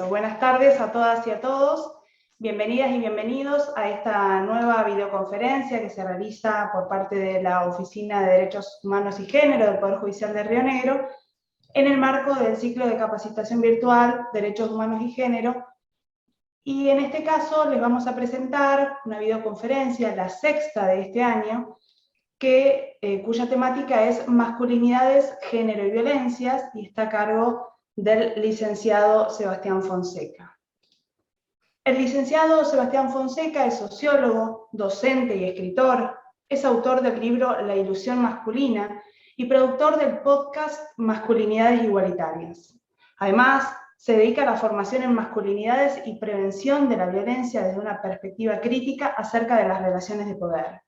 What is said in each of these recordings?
Buenas tardes a todas y a todos. Bienvenidas y bienvenidos a esta nueva videoconferencia que se realiza por parte de la Oficina de Derechos Humanos y Género del Poder Judicial de Río Negro en el marco del ciclo de capacitación virtual Derechos Humanos y Género. Y en este caso les vamos a presentar una videoconferencia, la sexta de este año, cuya temática es masculinidades, género y violencias, y está a cargo del licenciado Sebastián Fonseca. El licenciado Sebastián Fonseca es sociólogo, docente y escritor, es autor del libro La ilusión masculina y productor del podcast Masculinidades Igualitarias. Además, se dedica a la formación en masculinidades y prevención de la violencia desde una perspectiva crítica acerca de las relaciones de poder.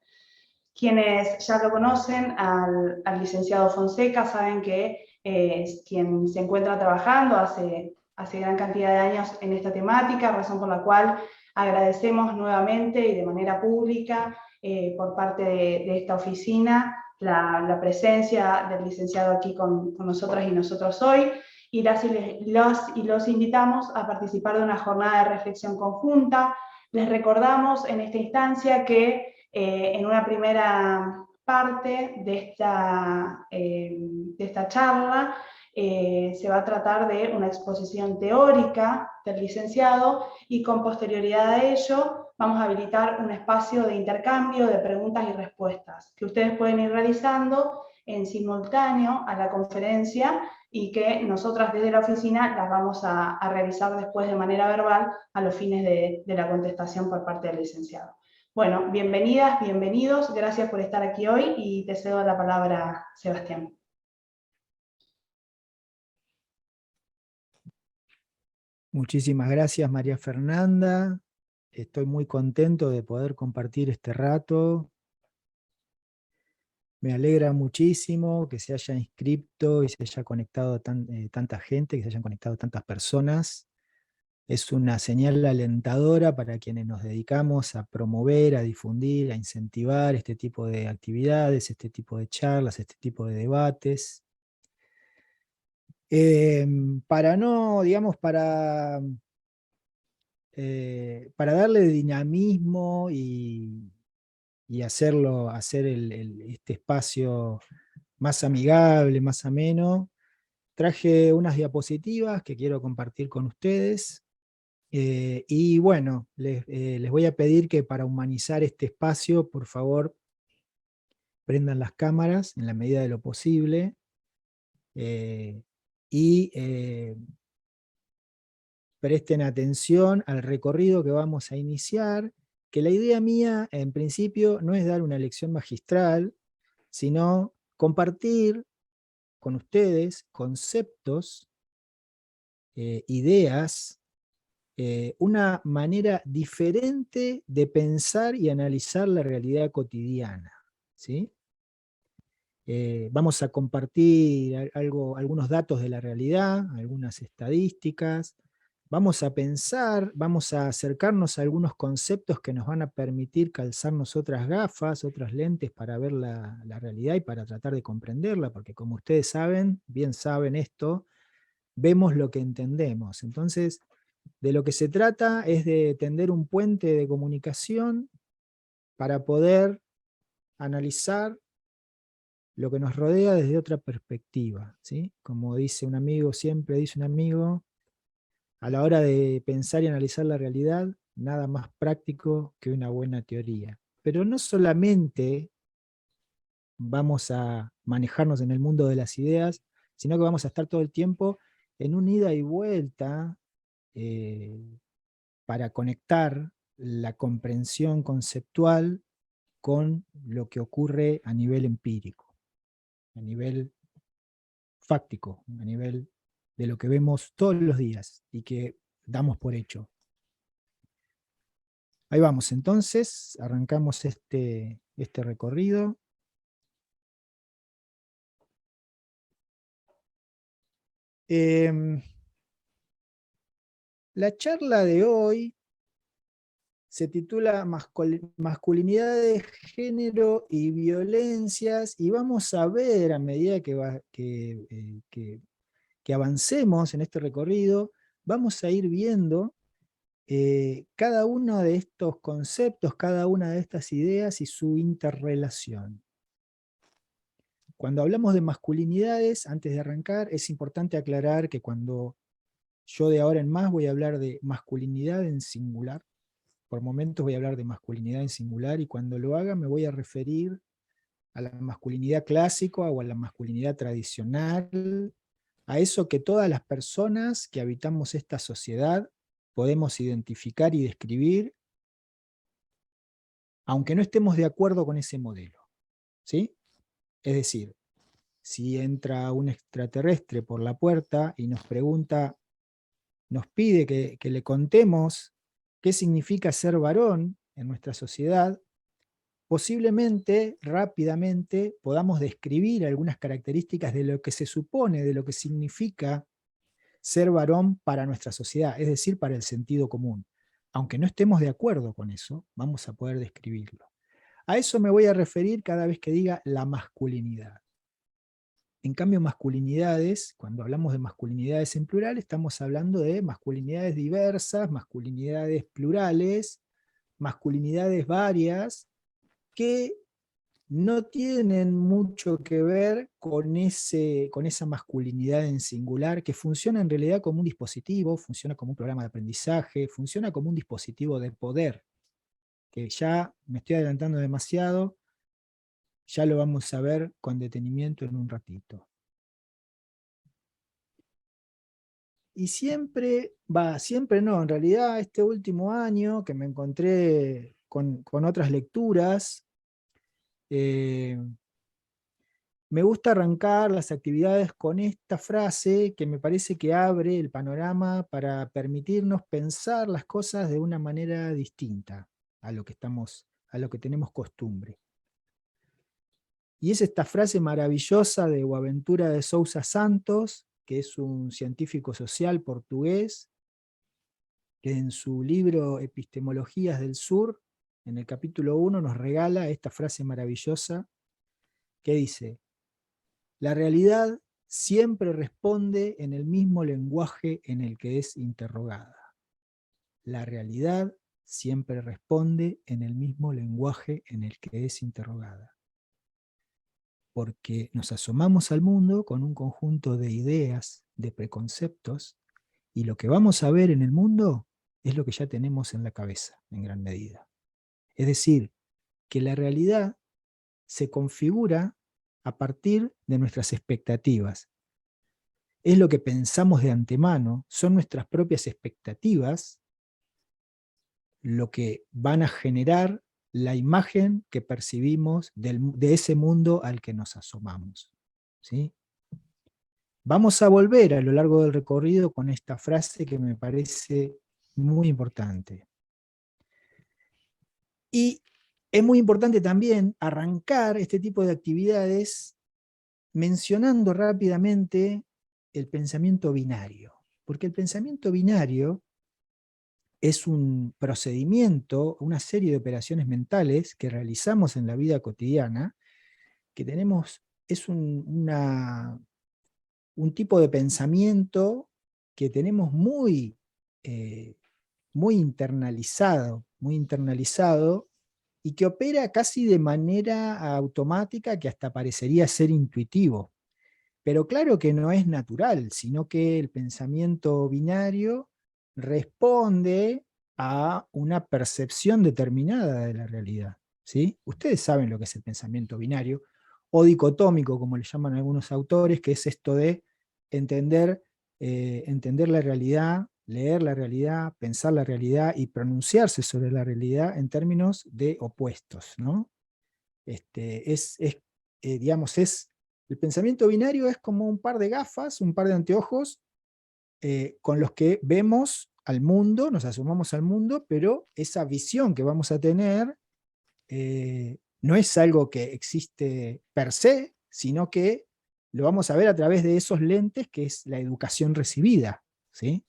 Quienes ya lo conocen al licenciado Fonseca saben que es quien se encuentra trabajando hace gran cantidad de años en esta temática, razón por la cual agradecemos nuevamente y de manera pública por parte de esta oficina la presencia del licenciado aquí con nosotras y nosotros hoy, y los invitamos a participar de una jornada de reflexión conjunta. Les recordamos en esta instancia que en una primera parte de esta charla se va a tratar de una exposición teórica del licenciado y con posterioridad a ello vamos a habilitar un espacio de intercambio de preguntas y respuestas que ustedes pueden ir realizando en simultáneo a la conferencia y que nosotras desde la oficina las vamos a realizar después de manera verbal a los fines de la contestación por parte del licenciado. Bueno, bienvenidas, bienvenidos, gracias por estar aquí hoy y te cedo la palabra, Sebastián. Muchísimas gracias, María Fernanda. Estoy muy contento de poder compartir este rato. Me alegra muchísimo que se haya inscrito y se haya conectado tanta gente, que se hayan conectado tantas personas. Es una señal alentadora para quienes nos dedicamos a promover, a difundir, a incentivar este tipo de actividades, este tipo de charlas, este tipo de debates. Para no, digamos, para darle dinamismo y hacer este espacio más amigable, más ameno, traje unas diapositivas que quiero compartir con ustedes. Y bueno, les voy a pedir que para humanizar este espacio, por favor, prendan las cámaras en la medida de lo posible. Y presten atención al recorrido que vamos a iniciar, que la idea mía en principio no es dar una lección magistral, sino compartir con ustedes conceptos, ideas, una manera diferente de pensar y analizar la realidad cotidiana, ¿sí? Vamos a compartir algunos datos de la realidad, algunas estadísticas, vamos a pensar, vamos a acercarnos a algunos conceptos que nos van a permitir calzarnos otras gafas, otras lentes para ver la realidad y para tratar de comprenderla, porque como ustedes saben, bien saben esto, vemos lo que entendemos. Entonces, de lo que se trata es de tender un puente de comunicación para poder analizar lo que nos rodea desde otra perspectiva, ¿sí? Como dice un amigo, siempre dice un amigo, a la hora de pensar y analizar la realidad, nada más práctico que una buena teoría. Pero no solamente vamos a manejarnos en el mundo de las ideas, sino que vamos a estar todo el tiempo en un ida y vuelta eh, para conectar la comprensión conceptual con lo que ocurre a nivel empírico, a nivel fáctico, a nivel de lo que vemos todos los días y que damos por hecho. Ahí vamos, entonces, arrancamos este recorrido. La charla de hoy se titula Masculinidades, Género y Violencias, y vamos a ver a medida que avancemos en este recorrido, vamos a ir viendo cada uno de estos conceptos, cada una de estas ideas y su interrelación. Cuando hablamos de masculinidades, antes de arrancar, es importante aclarar que cuando yo de ahora en más voy a hablar de masculinidad en singular, por momentos voy a hablar de masculinidad en singular, y cuando lo haga me voy a referir a la masculinidad clásica o a la masculinidad tradicional, a eso que todas las personas que habitamos esta sociedad podemos identificar y describir, aunque no estemos de acuerdo con ese modelo. ¿Sí? Es decir, si entra un extraterrestre por la puerta y nos pregunta, nos pide que le contemos qué significa ser varón en nuestra sociedad, posiblemente, rápidamente, podamos describir algunas características de lo que se supone, de lo que significa ser varón para nuestra sociedad, es decir, para el sentido común. Aunque no estemos de acuerdo con eso, vamos a poder describirlo. A eso me voy a referir cada vez que diga la masculinidad. En cambio, masculinidades, cuando hablamos de masculinidades en plural, estamos hablando de masculinidades diversas, masculinidades plurales, masculinidades varias, que no tienen mucho que ver con esa masculinidad en singular, que funciona en realidad como un dispositivo, funciona como un programa de aprendizaje, funciona como un dispositivo de poder, que ya me estoy adelantando demasiado, ya lo vamos a ver con detenimiento en un ratito. Y siempre no, en realidad este último año que me encontré con otras lecturas, me gusta arrancar las actividades con esta frase que me parece que abre el panorama para permitirnos pensar las cosas de una manera distinta a lo que tenemos costumbre. Y es esta frase maravillosa de Boaventura de Sousa Santos, que es un científico social portugués, que en su libro Epistemologías del Sur, en el capítulo 1, nos regala esta frase maravillosa que dice: la realidad siempre responde en el mismo lenguaje en el que es interrogada. La realidad siempre responde en el mismo lenguaje en el que es interrogada. Porque nos asomamos al mundo con un conjunto de ideas, de preconceptos, y lo que vamos a ver en el mundo es lo que ya tenemos en la cabeza, en gran medida. Es decir, que la realidad se configura a partir de nuestras expectativas. Es lo que pensamos de antemano, son nuestras propias expectativas lo que van a generar la imagen que percibimos de ese mundo al que nos asomamos. ¿Sí? Vamos a volver a lo largo del recorrido con esta frase que me parece muy importante. Y es muy importante también arrancar este tipo de actividades mencionando rápidamente el pensamiento binario, porque el pensamiento binario es un procedimiento, una serie de operaciones mentales que realizamos en la vida cotidiana, que es un tipo de pensamiento que tenemos muy internalizado, y que opera casi de manera automática, que hasta parecería ser intuitivo. Pero claro que no es natural, sino que el pensamiento binario responde a una percepción determinada de la realidad. ¿Sí? Ustedes saben lo que es el pensamiento binario, o dicotómico, como le llaman algunos autores, que es esto de entender la realidad, leer la realidad, pensar la realidad y pronunciarse sobre la realidad en términos de opuestos, ¿no? Digamos, el pensamiento binario es como un par de gafas, un par de anteojos, con los que vemos al mundo, nos asomamos al mundo, pero esa visión que vamos a tener no es algo que existe per se, sino que lo vamos a ver a través de esos lentes, que es la educación recibida. ¿Sí?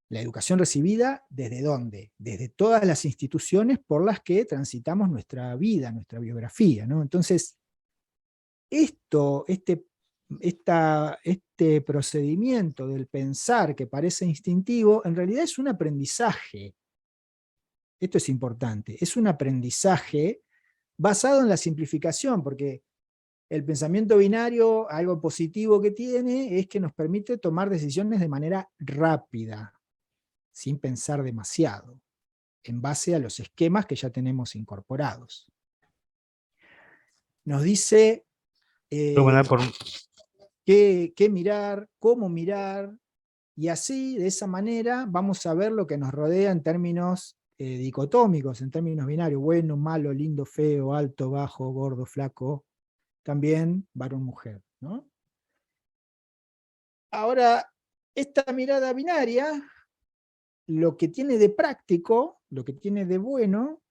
La educación recibida, ¿desde dónde? Desde todas las instituciones por las que transitamos nuestra vida, nuestra biografía, ¿no? Entonces, este este procedimiento del pensar que parece instintivo, en realidad es un aprendizaje. Esto es importante, es un aprendizaje basado en la simplificación, porque el pensamiento binario, algo positivo que tiene, es que nos permite tomar decisiones de manera rápida, sin pensar demasiado, en base a los esquemas que ya tenemos incorporados. Nos dice qué mirar, cómo mirar, y así, de esa manera, vamos a ver lo que nos rodea en términos dicotómicos, en términos binarios: bueno, malo, lindo, feo, alto, bajo, gordo, flaco, también varón-mujer, ¿no? Ahora, esta mirada binaria, lo que tiene de práctico, lo que tiene de bueno,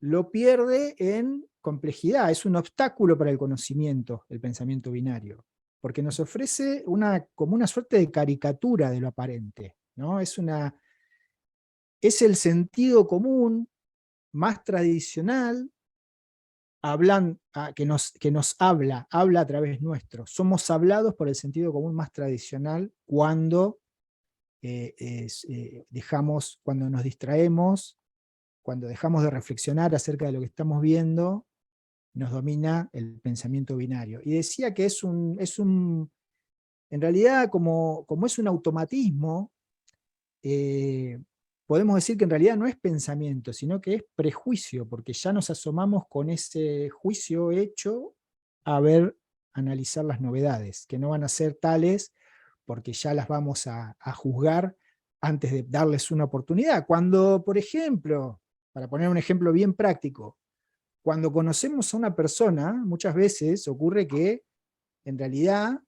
lo pierde en complejidad, es un obstáculo para el conocimiento, el pensamiento binario, porque nos ofrece como una suerte de caricatura de lo aparente, ¿no? Es el sentido común más tradicional que nos habla a través nuestro. Somos hablados por el sentido común más tradicional cuando cuando nos distraemos, cuando dejamos de reflexionar acerca de lo que estamos viendo, nos domina el pensamiento binario. Y decía que en realidad, como es un automatismo, podemos decir que en realidad no es pensamiento, sino que es prejuicio, porque ya nos asomamos con ese juicio hecho a analizar las novedades, que no van a ser tales porque ya las vamos a juzgar antes de darles una oportunidad. Cuando, por ejemplo, para poner un ejemplo bien práctico, cuando conocemos a una persona, muchas veces ocurre que en realidad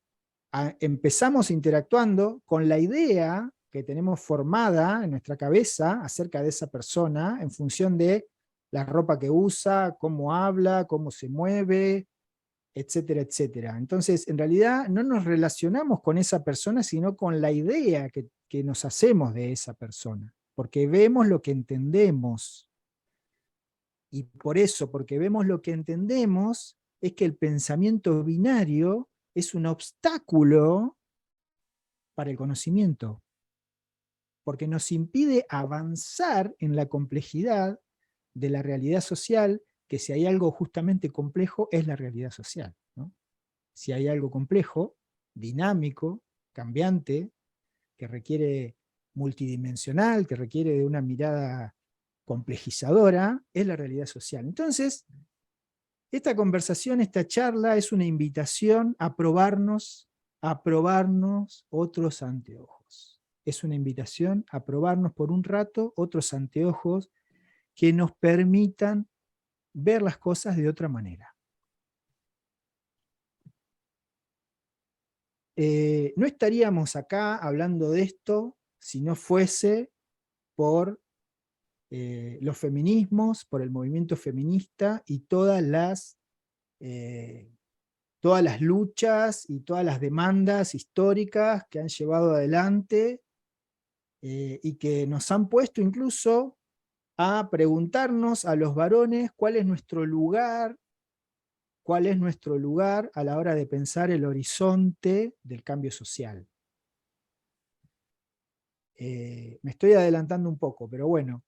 empezamos interactuando con la idea que tenemos formada en nuestra cabeza acerca de esa persona en función de la ropa que usa, cómo habla, cómo se mueve, etcétera, etcétera. Entonces, en realidad no nos relacionamos con esa persona, sino con la idea que nos hacemos de esa persona, porque vemos lo que entendemos. Y por eso, porque vemos lo que entendemos, es que el pensamiento binario es un obstáculo para el conocimiento, porque nos impide avanzar en la complejidad de la realidad social, que si hay algo justamente complejo es la realidad social, ¿no? Si hay algo complejo, dinámico, cambiante, que requiere multidimensional, que requiere de una mirada complejizadora, es la realidad social. Entonces, esta conversación, esta charla es una invitación a probarnos otros anteojos. Es una invitación a probarnos por un rato otros anteojos que nos permitan ver las cosas de otra manera. No estaríamos acá hablando de esto si no fuese por los feminismos, por el movimiento feminista y todas las luchas y todas las demandas históricas que han llevado adelante y que nos han puesto incluso a preguntarnos a los varones cuál es nuestro lugar a la hora de pensar el horizonte del cambio social. Me estoy adelantando un poco, pero bueno,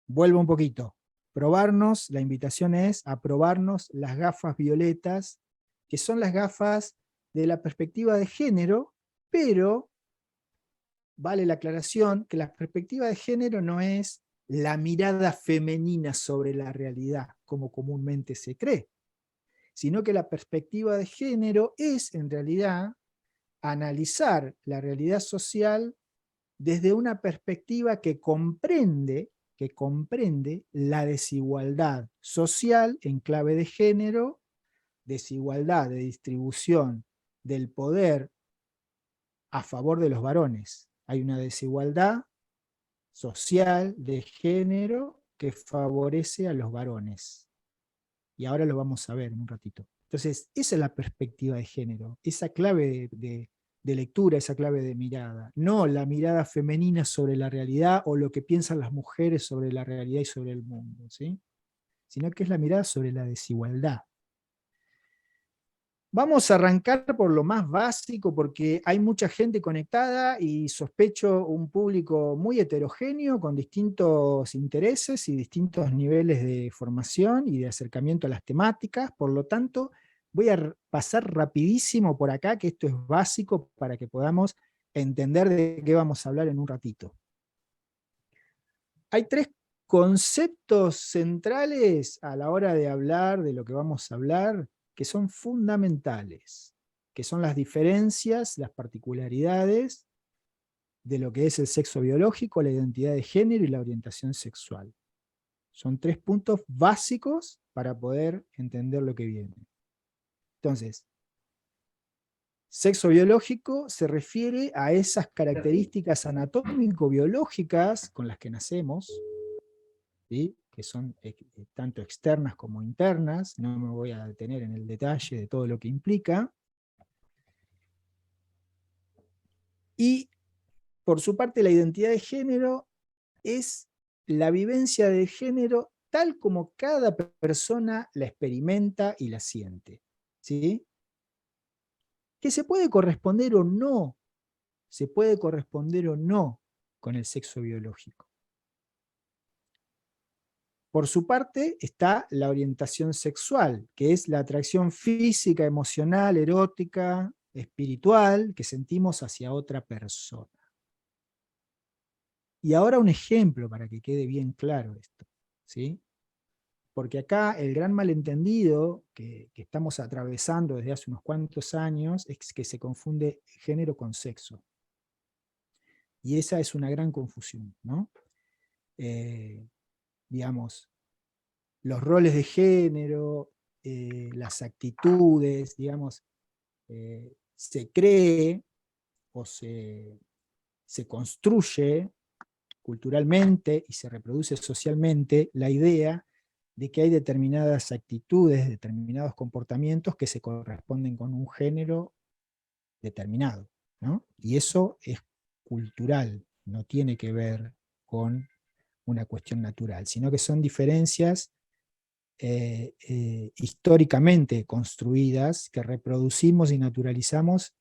vuelvo un poquito. La invitación es a probarnos las gafas violetas, que son las gafas de la perspectiva de género, pero vale la aclaración que la perspectiva de género no es la mirada femenina sobre la realidad, como comúnmente se cree, sino que la perspectiva de género es, en realidad, analizar la realidad social desde una perspectiva que comprende la desigualdad social en clave de género, desigualdad de distribución del poder a favor de los varones. Hay una desigualdad social de género que favorece a los varones. Y ahora lo vamos a ver en un ratito. Entonces, esa es la perspectiva de género, esa clave de lectura, esa clave de mirada. No la mirada femenina sobre la realidad o lo que piensan las mujeres sobre la realidad y sobre el mundo, ¿sí? Sino que es la mirada sobre la desigualdad. Vamos a arrancar por lo más básico porque hay mucha gente conectada y sospecho un público muy heterogéneo con distintos intereses y distintos niveles de formación y de acercamiento a las temáticas. Por lo tanto, voy a pasar rapidísimo por acá, que esto es básico para que podamos entender de qué vamos a hablar en un ratito. Hay tres conceptos centrales a la hora de hablar de lo que vamos a hablar que son fundamentales, que son las diferencias, las particularidades de lo que es el sexo biológico, la identidad de género y la orientación sexual. Son tres puntos básicos para poder entender lo que viene. Entonces, sexo biológico se refiere a esas características anatómico-biológicas con las que nacemos, ¿sí? Que son tanto externas como internas, no me voy a detener en el detalle de todo lo que implica. Y por su parte la identidad de género es la vivencia de género tal como cada persona la experimenta y la siente, ¿sí? Que se puede corresponder o no, se puede corresponder o no con el sexo biológico. Por su parte está la orientación sexual, que es la atracción física, emocional, erótica, espiritual que sentimos hacia otra persona. Y ahora un ejemplo para que quede bien claro esto, ¿sí? Porque acá el gran malentendido que estamos atravesando desde hace unos cuantos años es que se confunde género con sexo. Y esa es una gran confusión, ¿no? Digamos, los roles de género, las actitudes, digamos, se cree o se construye culturalmente y se reproduce socialmente la idea de que hay determinadas actitudes, determinados comportamientos que se corresponden con un género determinado, ¿no? Y eso es cultural, no tiene que ver con una cuestión natural, sino que son diferencias históricamente construidas que reproducimos y naturalizamos,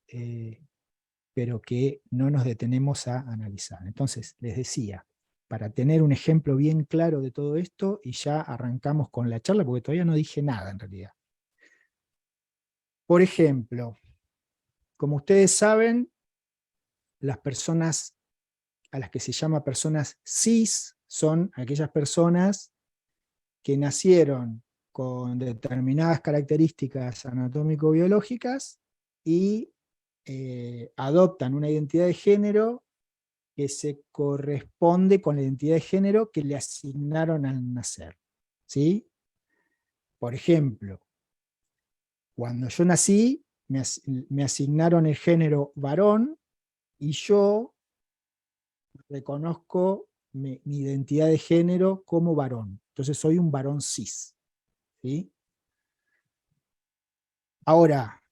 pero que no nos detenemos a analizar. Entonces, les decía, para tener un ejemplo bien claro de todo esto, y ya arrancamos con la charla, porque todavía no dije nada en realidad. Por ejemplo, como ustedes saben, las personas a las que se llama personas cis son aquellas personas que nacieron con determinadas características anatómico-biológicas y adoptan una identidad de género que se corresponde con la identidad de género que le asignaron al nacer, ¿sí? Por ejemplo, cuando yo nací, me asignaron el género varón y yo reconozco mi identidad de género como varón. Entonces soy un varón cis, ¿sí? Ahora,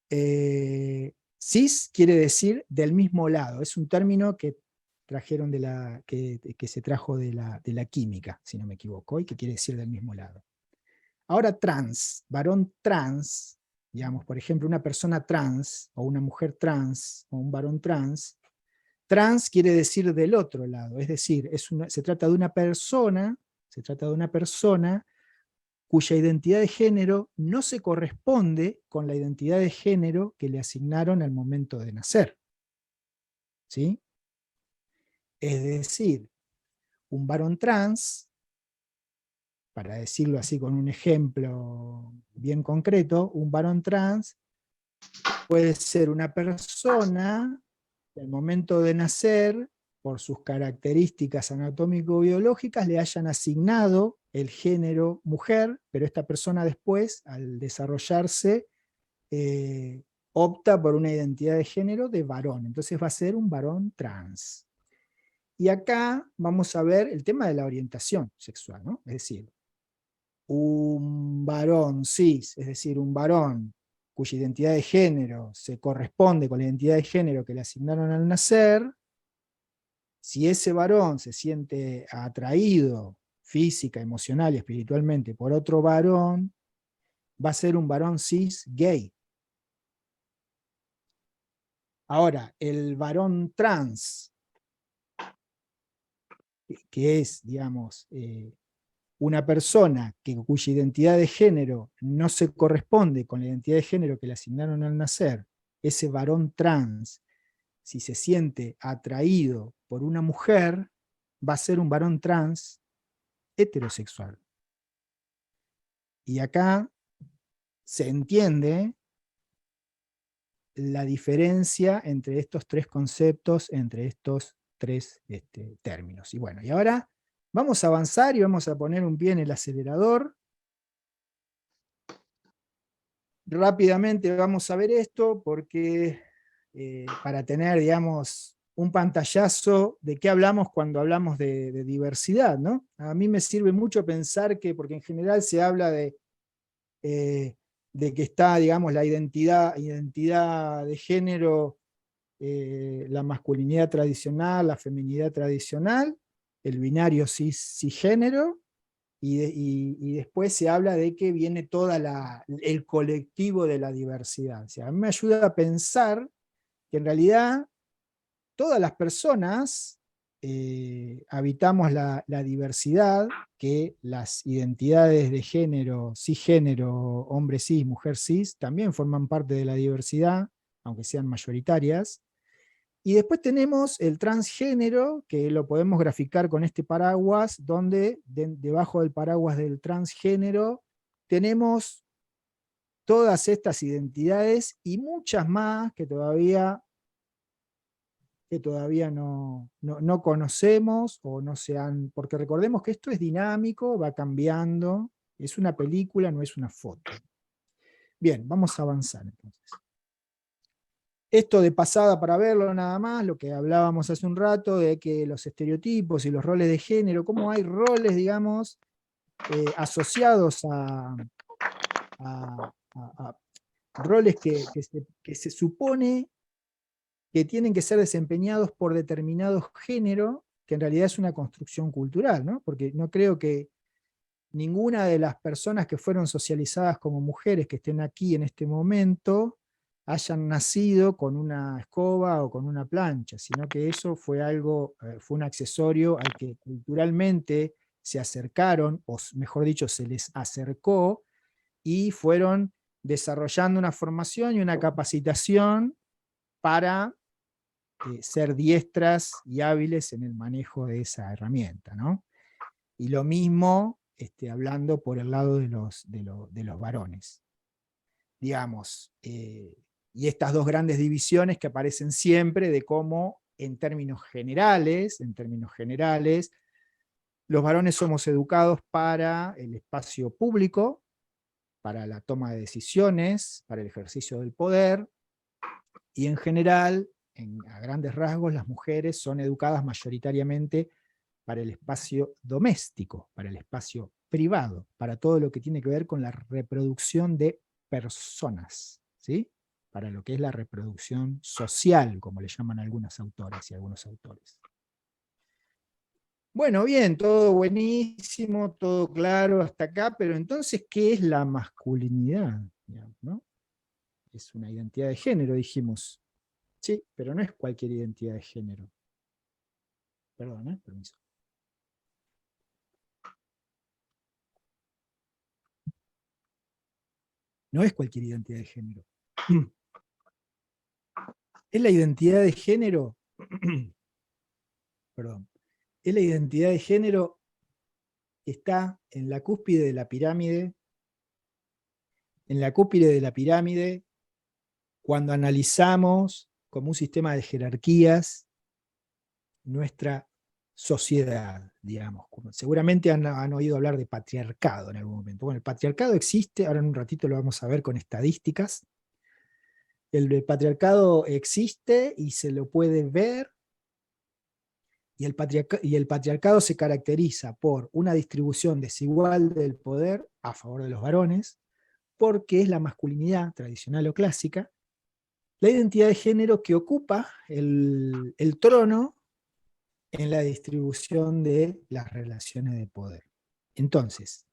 cis quiere decir del mismo lado, es un término que trajeron que se trajo de la química, si no me equivoco, y que quiere decir del mismo lado. Ahora trans, varón trans, digamos, por ejemplo, una persona trans, o una mujer trans, o un varón trans, trans quiere decir del otro lado, es decir, se trata de una persona cuya identidad de género no se corresponde con la identidad de género que le asignaron al momento de nacer, ¿sí? Es decir, un varón trans, para decirlo así con un ejemplo bien concreto, un varón trans puede ser una persona que al momento de nacer, por sus características anatómico-biológicas, le hayan asignado el género mujer, pero esta persona después, al desarrollarse, opta por una identidad de género de varón, entonces va a ser un varón trans. Y acá vamos a ver el tema de la orientación sexual, ¿no? Es decir, un varón cis, es decir, un varón cuya identidad de género se corresponde con la identidad de género que le asignaron al nacer, si ese varón se siente atraído física, emocional y espiritualmente por otro varón, va a ser un varón cis gay, Ahora, el varón trans, que es, digamos, una persona cuya identidad de género no se corresponde con la identidad de género que le asignaron al nacer, ese varón trans, si se siente atraído por una mujer, va a ser un varón trans heterosexual. Y acá se entiende la diferencia entre estos tres conceptos, entre estos tres términos. Y bueno, y ahora vamos a avanzar y vamos a poner un pie en el acelerador. Rápidamente vamos a ver esto porque para tener, digamos, un pantallazo de qué hablamos cuando hablamos de diversidad, ¿no? A mí me sirve mucho pensar que, porque en general se habla de que está, digamos, la identidad de género, la masculinidad tradicional, la feminidad tradicional, el binario cisgénero, y después se habla de que viene todo el colectivo de la diversidad. O sea, a mí me ayuda a pensar que en realidad todas las personas habitamos la diversidad, que las identidades de género, cisgénero, hombre cis, mujer cis, también forman parte de la diversidad, aunque sean mayoritarias. Y después tenemos el transgénero, que lo podemos graficar con este paraguas, donde debajo del paraguas del transgénero tenemos todas estas identidades y muchas más que todavía no conocemos o no se han, porque recordemos que esto es dinámico, va cambiando, es una película, no es una foto. Bien, vamos a avanzar entonces. Esto de pasada para verlo nada más, lo que hablábamos hace un rato, de que los estereotipos y los roles de género, cómo hay roles, digamos, asociados a roles que se supone que tienen que ser desempeñados por determinado género, que en realidad es una construcción cultural, ¿no? Porque no creo que ninguna de las personas que fueron socializadas como mujeres que estén aquí en este momento hayan nacido con una escoba o con una plancha, sino que eso fue algo, fue un accesorio al que culturalmente se acercaron, o mejor dicho, se les acercó, y fueron desarrollando una formación y una capacitación para ser diestras y hábiles en el manejo de esa herramienta, ¿no? Y lo mismo hablando por el lado de los varones. Digamos, y estas dos grandes divisiones que aparecen siempre de cómo, en términos generales, los varones somos educados para el espacio público, para la toma de decisiones, para el ejercicio del poder, y en general, a grandes rasgos, las mujeres son educadas mayoritariamente para el espacio doméstico, para el espacio privado, para todo lo que tiene que ver con la reproducción de personas, ¿sí? Para lo que es la reproducción social, como le llaman algunas autoras y algunos autores. Bueno, bien, todo buenísimo, todo claro hasta acá, pero entonces, ¿qué es la masculinidad? ¿No? Es una identidad de género, dijimos. Sí, pero no es cualquier identidad de género. Perdón, permiso. No es cualquier identidad de género. Es la identidad de género, perdón, es la identidad de género que está en la cúspide de la pirámide, cuando analizamos como un sistema de jerarquías nuestra sociedad, digamos. Seguramente han oído hablar de patriarcado en algún momento. Bueno, el patriarcado existe, ahora en un ratito lo vamos a ver con estadísticas. El patriarcado existe y se lo puede ver, y el patriarcado se caracteriza por una distribución desigual del poder a favor de los varones, porque es la masculinidad tradicional o clásica, la identidad de género que ocupa el trono en la distribución de las relaciones de poder. Entonces,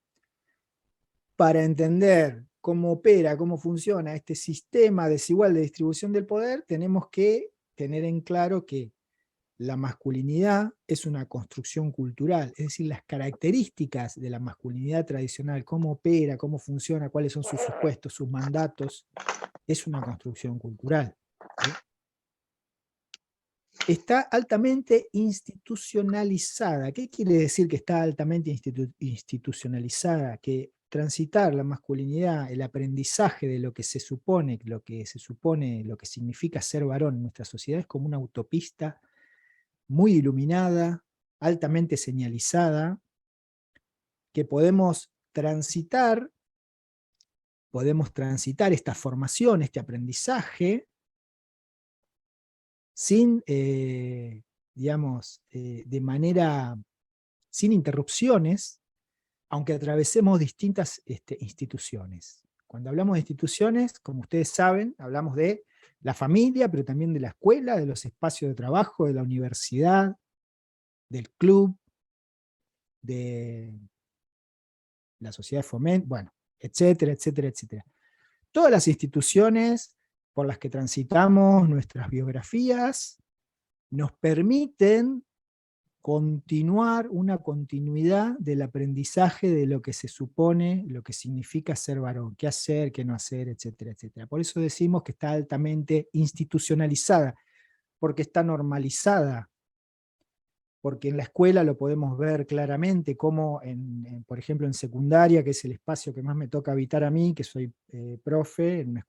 para entender cómo opera, cómo funciona este sistema desigual de distribución del poder, tenemos que tener en claro que la masculinidad es una construcción cultural, es decir, las características de la masculinidad tradicional, cómo opera, cómo funciona, cuáles son sus supuestos, sus mandatos, es una construcción cultural. ¿Sí? Está altamente institucionalizada. ¿Qué quiere decir que está altamente institucionalizada? Que transitar la masculinidad, el aprendizaje de lo que significa ser varón en nuestra sociedad es como una autopista muy iluminada, altamente señalizada, que podemos transitar esta formación, este aprendizaje, sin, sin interrupciones, aunque atravesemos distintas instituciones. Cuando hablamos de instituciones, como ustedes saben, hablamos de la familia, pero también de la escuela, de los espacios de trabajo, de la universidad, del club, de la sociedad de fomento, bueno, etcétera, etcétera, etcétera. Todas las instituciones por las que transitamos nuestras biografías nos permiten continuar una continuidad del aprendizaje de lo que se supone, lo que significa ser varón, qué hacer, qué no hacer, etcétera, etcétera. Por eso decimos que está altamente institucionalizada, porque está normalizada, porque en la escuela lo podemos ver claramente, como por ejemplo en secundaria, que es el espacio que más me toca habitar a mí, que soy profe en una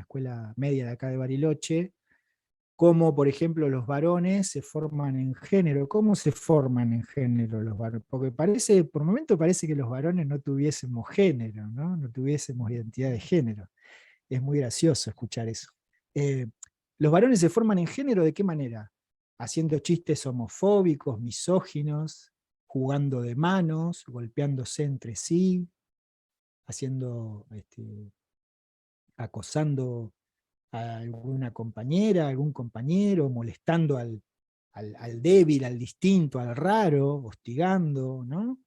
escuela media de acá de Bariloche, cómo, por ejemplo, los varones se forman en género. ¿Cómo se forman en género los varones? Porque por momento parece que los varones no tuviésemos género, ¿no? No tuviésemos identidad de género. Es muy gracioso escuchar eso. Eh, ¿Los varones se forman en género de qué manera? Haciendo chistes homofóbicos, misóginos, jugando de manos, golpeándose entre sí, acosando a alguna compañera, algún compañero, molestando al débil, al distinto, al raro, hostigando, ¿no?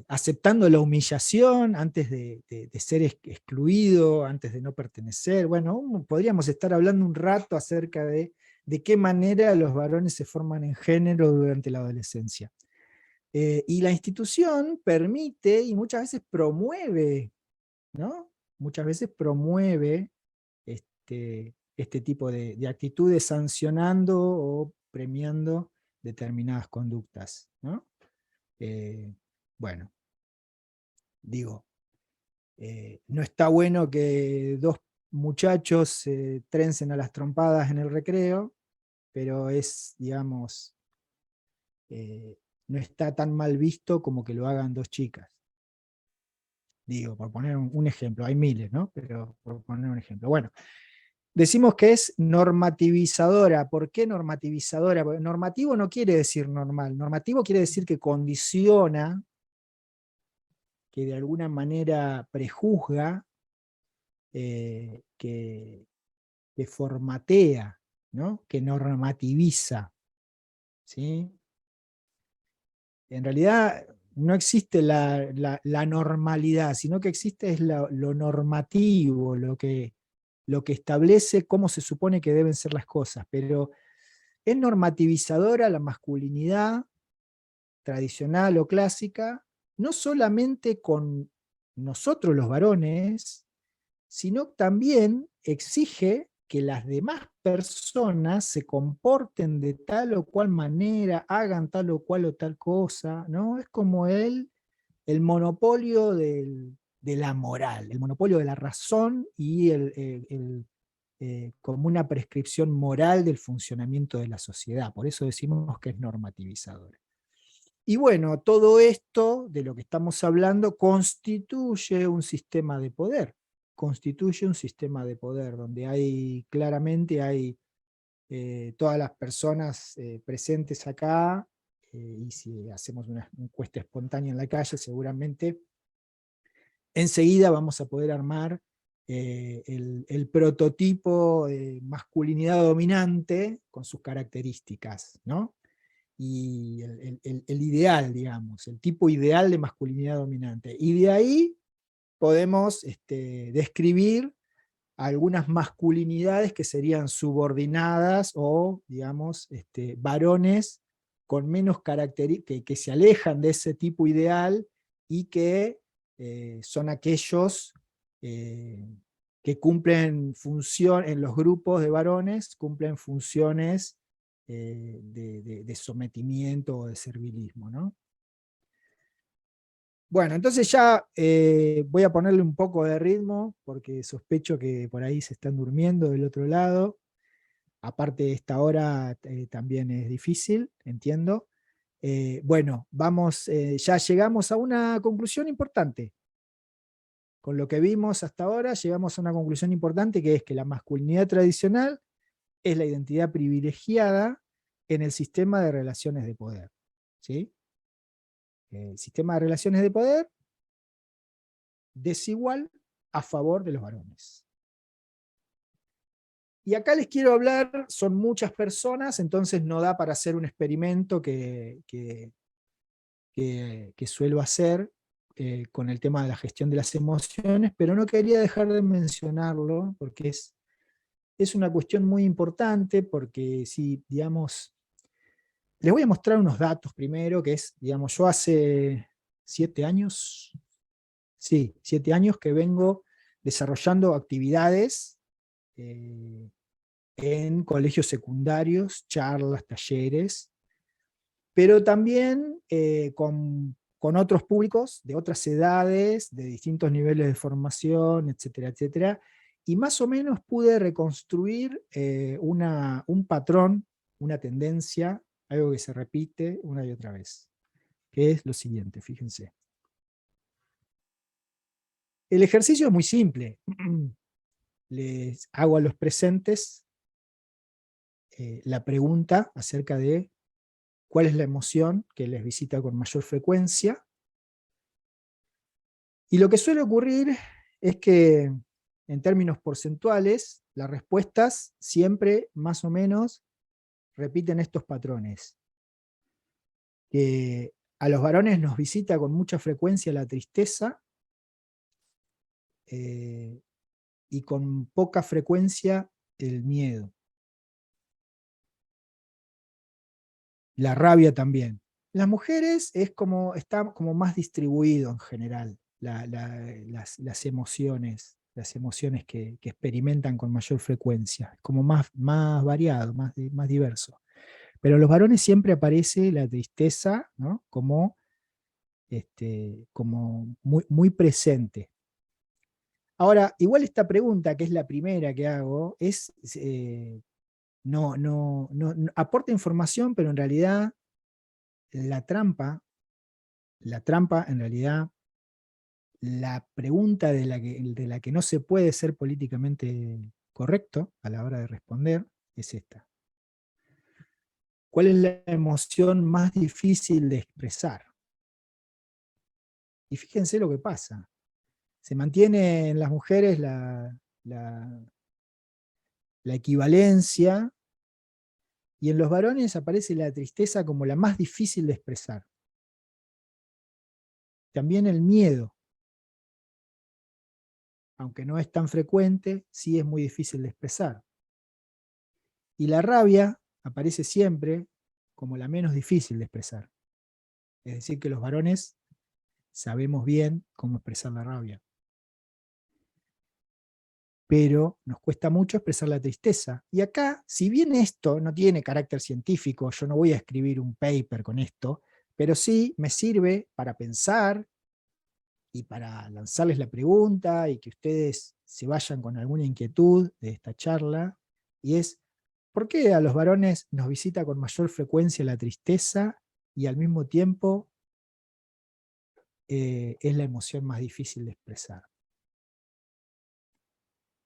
Aceptando la humillación antes de ser excluido, antes de no pertenecer. Bueno, podríamos estar hablando un rato acerca de qué manera los varones se forman en género durante la adolescencia. Y la institución permite y muchas veces promueve, ¿no? Muchas veces promueve este tipo de actitudes sancionando o premiando determinadas conductas, ¿no? Bueno, digo, no está bueno que dos muchachos se trencen a las trompadas en el recreo, pero digamos, no está tan mal visto como que lo hagan dos chicas. Digo, por poner un ejemplo, hay miles, ¿no? Pero por poner un ejemplo. Bueno, decimos que es normativizadora. ¿Por qué normativizadora? Porque normativo no quiere decir normal. Normativo quiere decir que condiciona, que de alguna manera prejuzga, que formatea, ¿no? Que normativiza. ¿Sí? En realidad no existe la normalidad, sino que existe es lo normativo, lo que establece cómo se supone que deben ser las cosas, pero es normativizadora la masculinidad tradicional o clásica, no solamente con nosotros los varones, sino también exige que las demás personas se comporten de tal o cual manera, hagan tal o cual o tal cosa, ¿no? Es como el monopolio de la moral, el monopolio de la razón y como una prescripción moral del funcionamiento de la sociedad. Por eso decimos que es normativizadora. Y bueno, todo esto de lo que estamos hablando constituye un sistema de poder. Constituye un sistema de poder donde claramente hay todas las personas presentes acá, y si hacemos una encuesta espontánea en la calle, seguramente enseguida vamos a poder armar el prototipo de masculinidad dominante con sus características, ¿no? Y el ideal, digamos, el tipo ideal de masculinidad dominante. Y de ahí podemos describir algunas masculinidades que serían subordinadas o, digamos, varones con menos características, que se alejan de ese tipo ideal y que son aquellos que cumplen función, en los grupos de varones, cumplen funciones de sometimiento o de servilismo, ¿no? Bueno, entonces ya voy a ponerle un poco de ritmo, porque sospecho que por ahí se están durmiendo del otro lado. Aparte, esta hora también es difícil, entiendo. Bueno, vamos, ya llegamos a una conclusión importante. Con lo que vimos hasta ahora, llegamos a una conclusión importante, que es que la masculinidad tradicional es la identidad privilegiada en el sistema de relaciones de poder. ¿Sí? El sistema de relaciones de poder desigual a favor de los varones. Y acá les quiero hablar, son muchas personas, entonces no da para hacer un experimento que suelo hacer con el tema de la gestión de las emociones, pero no quería dejar de mencionarlo, porque es una cuestión muy importante, porque si, digamos, les voy a mostrar unos datos primero, que es, digamos, yo hace 7 años, sí, 7 años que vengo desarrollando actividades en colegios secundarios, charlas, talleres, pero también con otros públicos de otras edades, de distintos niveles de formación, etcétera, etcétera, y más o menos pude reconstruir un patrón, una tendencia, algo que se repite una y otra vez, que es lo siguiente, fíjense. El ejercicio es muy simple. Les hago a los presentes la pregunta acerca de cuál es la emoción que les visita con mayor frecuencia. Y lo que suele ocurrir es que, en términos porcentuales, las respuestas siempre más o menos repiten estos patrones. Que a los varones nos visita con mucha frecuencia la tristeza, y con poca frecuencia el miedo. La rabia también. Las mujeres está como más distribuido en general las emociones que experimentan con mayor frecuencia, como más variado, más diverso. Pero en los varones siempre aparece la tristeza, ¿no? como muy, muy presente. Ahora, igual esta pregunta, que es la primera que hago, no aporta información, pero en realidad la trampa en realidad, la pregunta de la que no se puede ser políticamente correcto a la hora de responder es esta. ¿Cuál es la emoción más difícil de expresar? Y fíjense lo que pasa. Se mantiene en las mujeres la equivalencia, y en los varones aparece la tristeza como la más difícil de expresar. También el miedo, aunque no es tan frecuente, sí es muy difícil de expresar. Y la rabia aparece siempre como la menos difícil de expresar. Es decir, que los varones sabemos bien cómo expresar la rabia. Pero nos cuesta mucho expresar la tristeza. Y acá, si bien esto no tiene carácter científico, yo no voy a escribir un paper con esto, pero sí me sirve para pensar y para lanzarles la pregunta y que ustedes se vayan con alguna inquietud de esta charla, y es: ¿por qué a los varones nos visita con mayor frecuencia la tristeza y al mismo tiempo es la emoción más difícil de expresar?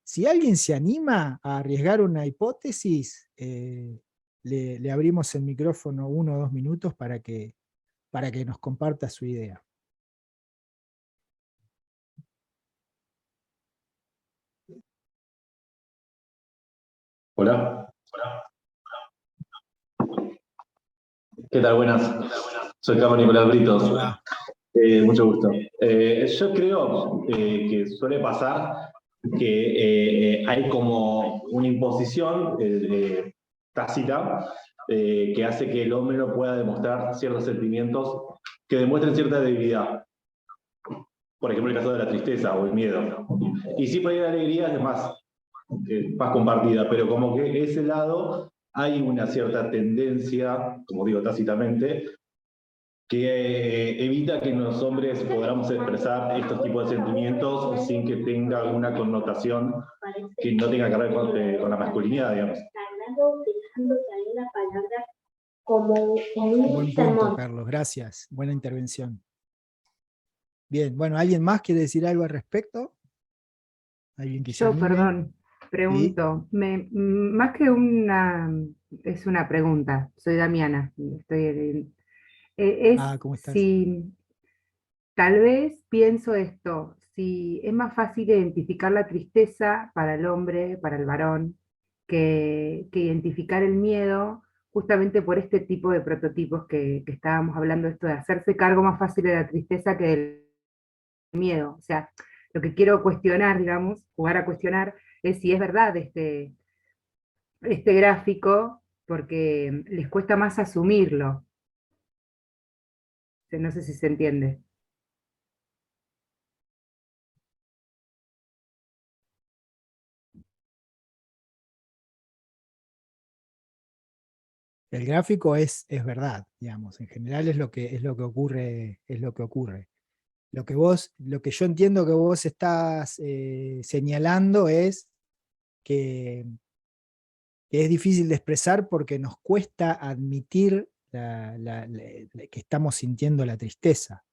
Si alguien se anima a arriesgar una hipótesis, le abrimos el micrófono 1 o 2 minutos para que nos comparta su idea. Hola. ¿Qué tal? Buenas. Soy Carlos Nicolás Britos. Mucho gusto. Yo creo que suele pasar que hay como una imposición tácita que hace que el hombre no pueda demostrar ciertos sentimientos que demuestren cierta debilidad. Por ejemplo, el caso de la tristeza o el miedo. Y sí, por ahí la alegría es más compartida, pero como que ese lado hay una cierta tendencia, como digo tácitamente, que evita que los hombres podamos expresar estos tipos de sentimientos sin que tenga alguna connotación que no tenga que ver con la masculinidad, digamos. Buen punto, Carlos, gracias. Buena intervención. Bien, bueno, ¿alguien más quiere decir algo al respecto? ¿Alguien que se Yo, anime? perdón, pregunto, más que es una pregunta, soy Damiana, es ¿Cómo estás? si tal vez pienso esto, si es más fácil identificar la tristeza para el hombre, para el varón, que identificar el miedo, justamente por este tipo de prototipos que estábamos hablando, esto de hacerse cargo más fácil de la tristeza que del miedo. O sea, lo que quiero cuestionar, digamos, jugar a cuestionar, es si es verdad este gráfico, porque les cuesta más asumirlo. No sé si se entiende. El gráfico es verdad, digamos, en general es lo que ocurre, es lo que ocurre. Lo que yo entiendo que vos estás señalando es que es difícil de expresar porque nos cuesta admitir que estamos sintiendo la tristeza.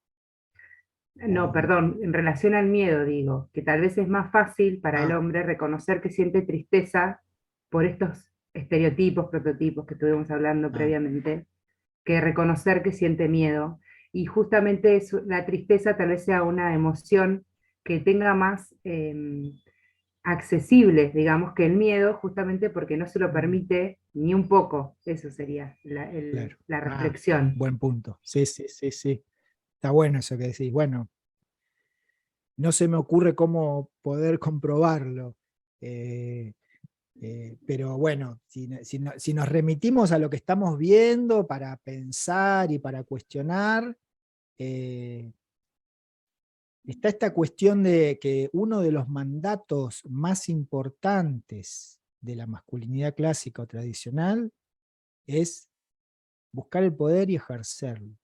No, perdón, en relación al miedo digo, que tal vez es más fácil para el hombre reconocer que siente tristeza por estos estereotipos, prototipos que estuvimos hablando previamente, que reconocer que siente miedo. Y justamente la tristeza tal vez sea una emoción que tenga más accesible, digamos, que el miedo, justamente porque no se lo permite ni un poco. Eso sería Claro. la reflexión. Buen punto. Sí, sí, sí, sí. Está bueno eso que decís. Bueno, no se me ocurre cómo poder comprobarlo. Pero bueno, si nos remitimos a lo que estamos viendo para pensar y para cuestionar, está esta cuestión de que uno de los mandatos más importantes de la masculinidad clásica o tradicional es buscar el poder y ejercerlo.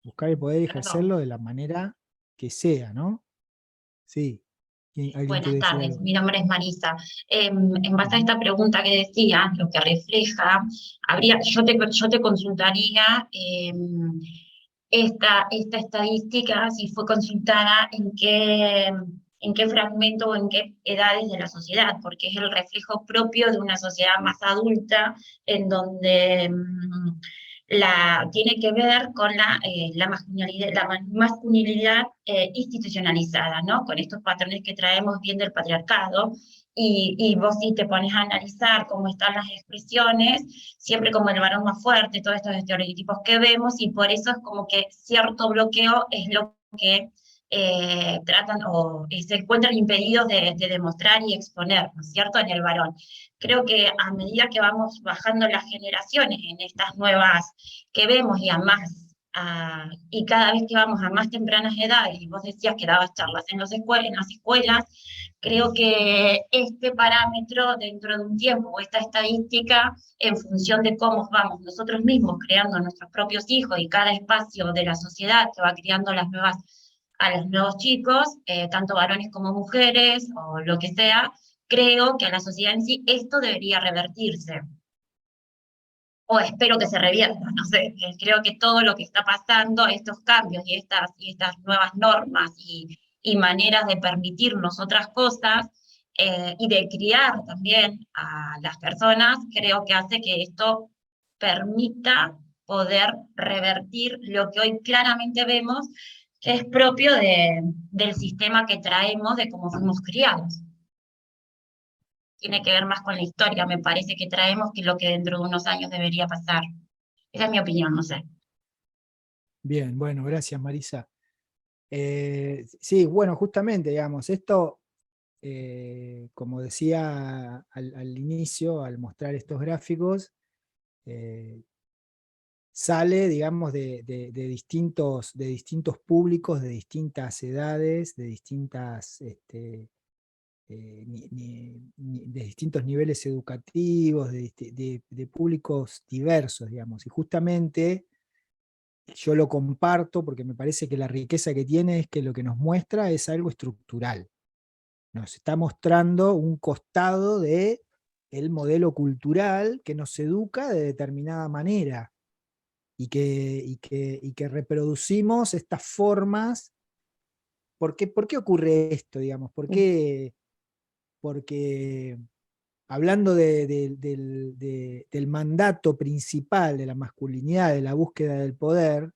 Buscar el poder y ejercerlo de la manera que sea, ¿no? Sí. Buenas tardes, mi nombre es Marisa. En base a esta pregunta que decía, lo que refleja, yo te consultaría esta estadística, si fue consultada, en qué fragmento o en qué edades de la sociedad, porque es el reflejo propio de una sociedad más adulta, en donde tiene que ver con la masculinidad institucionalizada, ¿no? Con estos patrones que traemos bien del patriarcado, y vos sí te pones a analizar cómo están las expresiones, siempre como el varón más fuerte, todos estos estereotipos que vemos, y por eso es como que cierto bloqueo es lo que tratan o se encuentran impedidos de demostrar y exponer, ¿no es cierto?, en el varón. Creo que a medida que vamos bajando las generaciones en estas nuevas que vemos y y cada vez que vamos a más tempranas edades, y vos decías que dabas charlas en las escuelas, creo que este parámetro dentro de un tiempo, o esta estadística, en función de cómo vamos nosotros mismos creando nuestros propios hijos y cada espacio de la sociedad que va creando a los nuevos chicos, tanto varones como mujeres, o lo que sea, creo que a la sociedad en sí esto debería revertirse. O espero que se revierta, no sé. Creo que todo lo que está pasando, estos cambios y estas nuevas normas y maneras de permitirnos otras cosas, y de criar también a las personas, creo que hace que esto permita poder revertir lo que hoy claramente vemos que es propio del sistema que traemos, de cómo fuimos criados. Tiene que ver más con la historia, me parece, que traemos, que lo que dentro de unos años debería pasar. Esa es mi opinión, no sé. Bien, bueno, gracias Marisa. Sí, bueno, justamente, digamos, esto, como decía al inicio, al mostrar estos gráficos, sale, digamos, de distintos públicos, de distintas edades, de distintas, de distintos niveles educativos, de públicos diversos, digamos, y justamente yo lo comparto porque me parece que la riqueza que tiene es que lo que nos muestra es algo estructural. Nos está mostrando un costado de el modelo cultural que nos educa de determinada manera y que reproducimos estas formas. ¿Por qué ocurre esto, digamos? Porque hablando del mandato principal de la masculinidad, de la búsqueda del poder,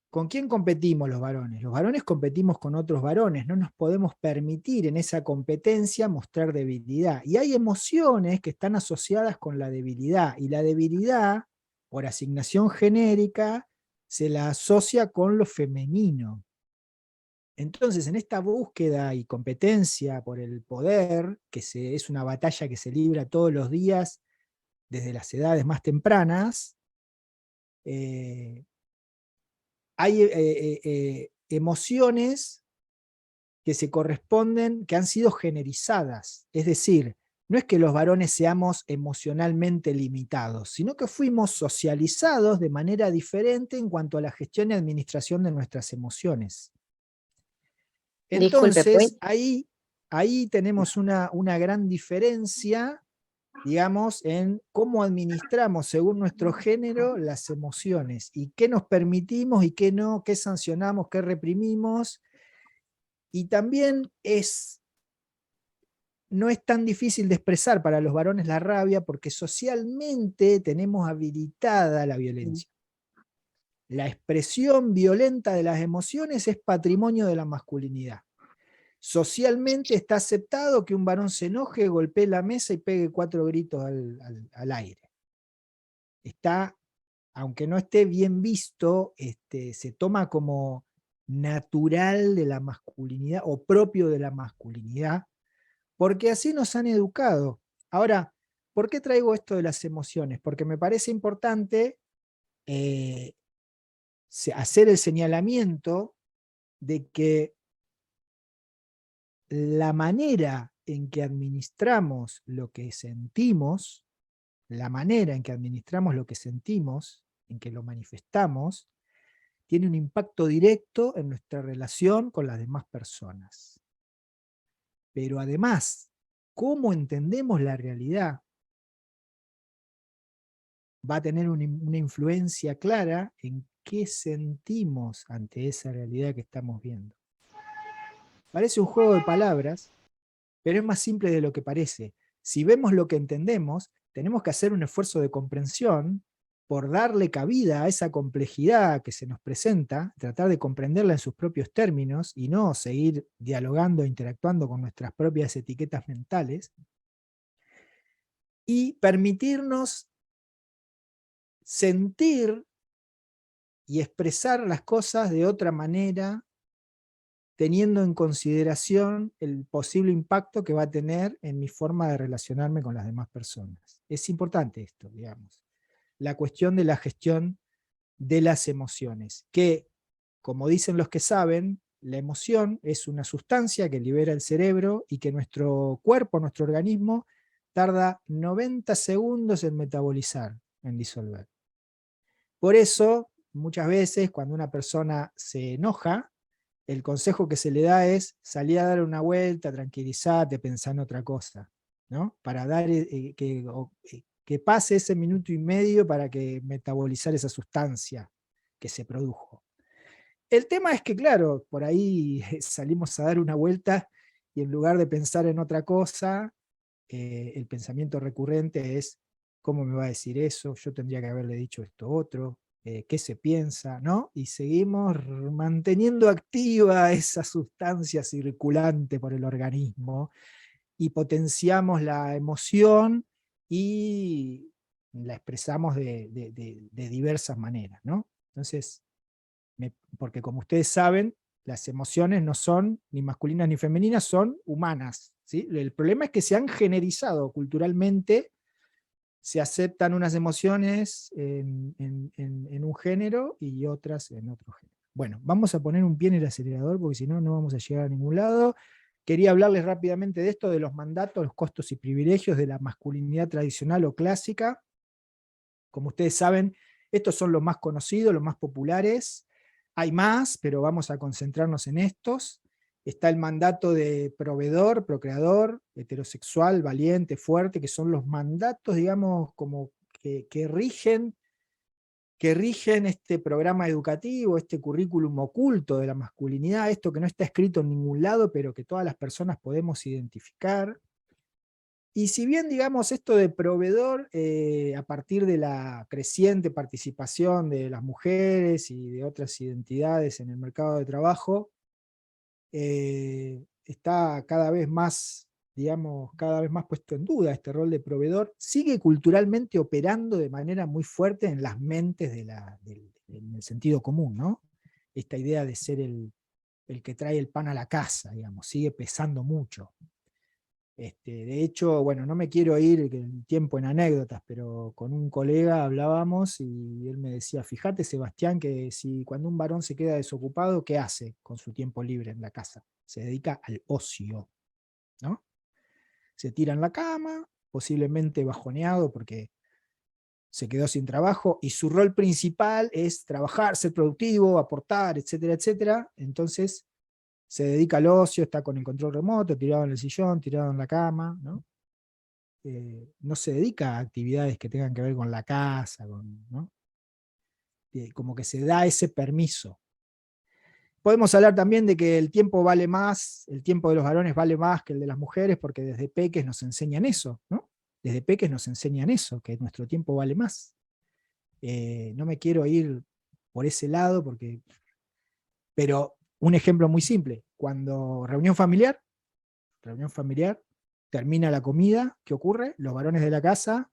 ¿con quién competimos los varones? Los varones competimos con otros varones, no nos podemos permitir en esa competencia mostrar debilidad. Y hay emociones que están asociadas con la debilidad, y la debilidad, por asignación genérica, se la asocia con lo femenino. Entonces, en esta búsqueda y competencia por el poder, es una batalla que se libra todos los días desde las edades más tempranas, hay emociones que se corresponden, que han sido generizadas. Es decir, no es que los varones seamos emocionalmente limitados, sino que fuimos socializados de manera diferente en cuanto a la gestión y administración de nuestras emociones. Disculpe, Entonces, ahí tenemos una gran diferencia, digamos, en cómo administramos según nuestro género las emociones, y qué nos permitimos y qué no, qué sancionamos, qué reprimimos. Y también no es tan difícil de expresar para los varones la rabia, porque socialmente tenemos habilitada la violencia. La expresión violenta de las emociones es patrimonio de la masculinidad. Socialmente está aceptado que un varón se enoje, golpee la mesa y pegue 4 gritos al aire. Está, aunque no esté bien visto, se toma como natural de la masculinidad o propio de la masculinidad, porque así nos han educado. Ahora, ¿por qué traigo esto de las emociones? Porque me parece importante hacer el señalamiento de que la manera en que administramos lo que sentimos, en que lo manifestamos, tiene un impacto directo en nuestra relación con las demás personas. Pero además, cómo entendemos la realidad va a tener una influencia clara en qué sentimos ante esa realidad que estamos viendo. Parece un juego de palabras, pero es más simple de lo que parece. Si vemos lo que entendemos, tenemos que hacer un esfuerzo de comprensión por darle cabida a esa complejidad que se nos presenta, tratar de comprenderla en sus propios términos y no seguir dialogando e interactuando con nuestras propias etiquetas mentales, y permitirnos sentir y expresar las cosas de otra manera, teniendo en consideración el posible impacto que va a tener en mi forma de relacionarme con las demás personas. Es importante esto, digamos. La cuestión de la gestión de las emociones, que, como dicen los que saben, la emoción es una sustancia que libera el cerebro y que nuestro cuerpo, nuestro organismo, tarda 90 segundos en metabolizar, en disolver. Por eso, muchas veces, cuando una persona se enoja, el consejo que se le da es salir a dar una vuelta, tranquilizate, pensá en otra cosa, ¿no? Para dar que pase ese minuto y medio para que metabolizar esa sustancia que se produjo. El tema es que, claro, por ahí salimos a dar una vuelta y en lugar de pensar en otra cosa, el pensamiento recurrente es: ¿cómo me va a decir eso? Yo tendría que haberle dicho esto otro. ¿Qué se piensa? ¿No? Y seguimos manteniendo activa esa sustancia circulante por el organismo y potenciamos la emoción y la expresamos de diversas maneras, ¿no? Entonces, porque como ustedes saben, las emociones no son ni masculinas ni femeninas, son humanas, ¿sí? El problema es que se han generizado culturalmente, se aceptan unas emociones en un género y otras en otro género. Bueno, vamos a poner un pie en el acelerador porque si no, no vamos a llegar a ningún lado. Quería hablarles rápidamente de esto, de los mandatos, los costos y privilegios de la masculinidad tradicional o clásica. Como ustedes saben, estos son los más conocidos, los más populares. Hay más, pero vamos a concentrarnos en estos. Está el mandato de proveedor, procreador, heterosexual, valiente, fuerte, que son los mandatos, digamos, como que rigen este programa educativo, este currículum oculto de la masculinidad, esto que no está escrito en ningún lado, pero que todas las personas podemos identificar. Y si bien, digamos, esto de proveedor, a partir de la creciente participación de las mujeres y de otras identidades en el mercado de trabajo, está cada vez más, digamos, cada vez más puesto en duda este rol de proveedor, sigue culturalmente operando de manera muy fuerte en las mentes en el sentido común, ¿no? Esta idea de ser el que trae el pan a la casa, digamos, sigue pesando mucho. De hecho, bueno, no me quiero ir el tiempo en anécdotas, pero con un colega hablábamos y él me decía, fíjate Sebastián, que si cuando un varón se queda desocupado, ¿qué hace con su tiempo libre en la casa? Se dedica al ocio, ¿no? Se tira en la cama, posiblemente bajoneado porque se quedó sin trabajo, y su rol principal es trabajar, ser productivo, aportar, etcétera, etcétera. Entonces se dedica al ocio, está con el control remoto, tirado en el sillón, tirado en la cama, ¿no? No se dedica a actividades que tengan que ver con la casa, ¿no? Como que se da ese permiso. Podemos hablar también de que el tiempo vale más, el tiempo de los varones vale más que el de las mujeres, porque desde peques nos enseñan eso, ¿no? Desde peques nos enseñan eso, que nuestro tiempo vale más. No me quiero ir por ese lado, pero un ejemplo muy simple, cuando reunión familiar, termina la comida, ¿qué ocurre? Los varones de la casa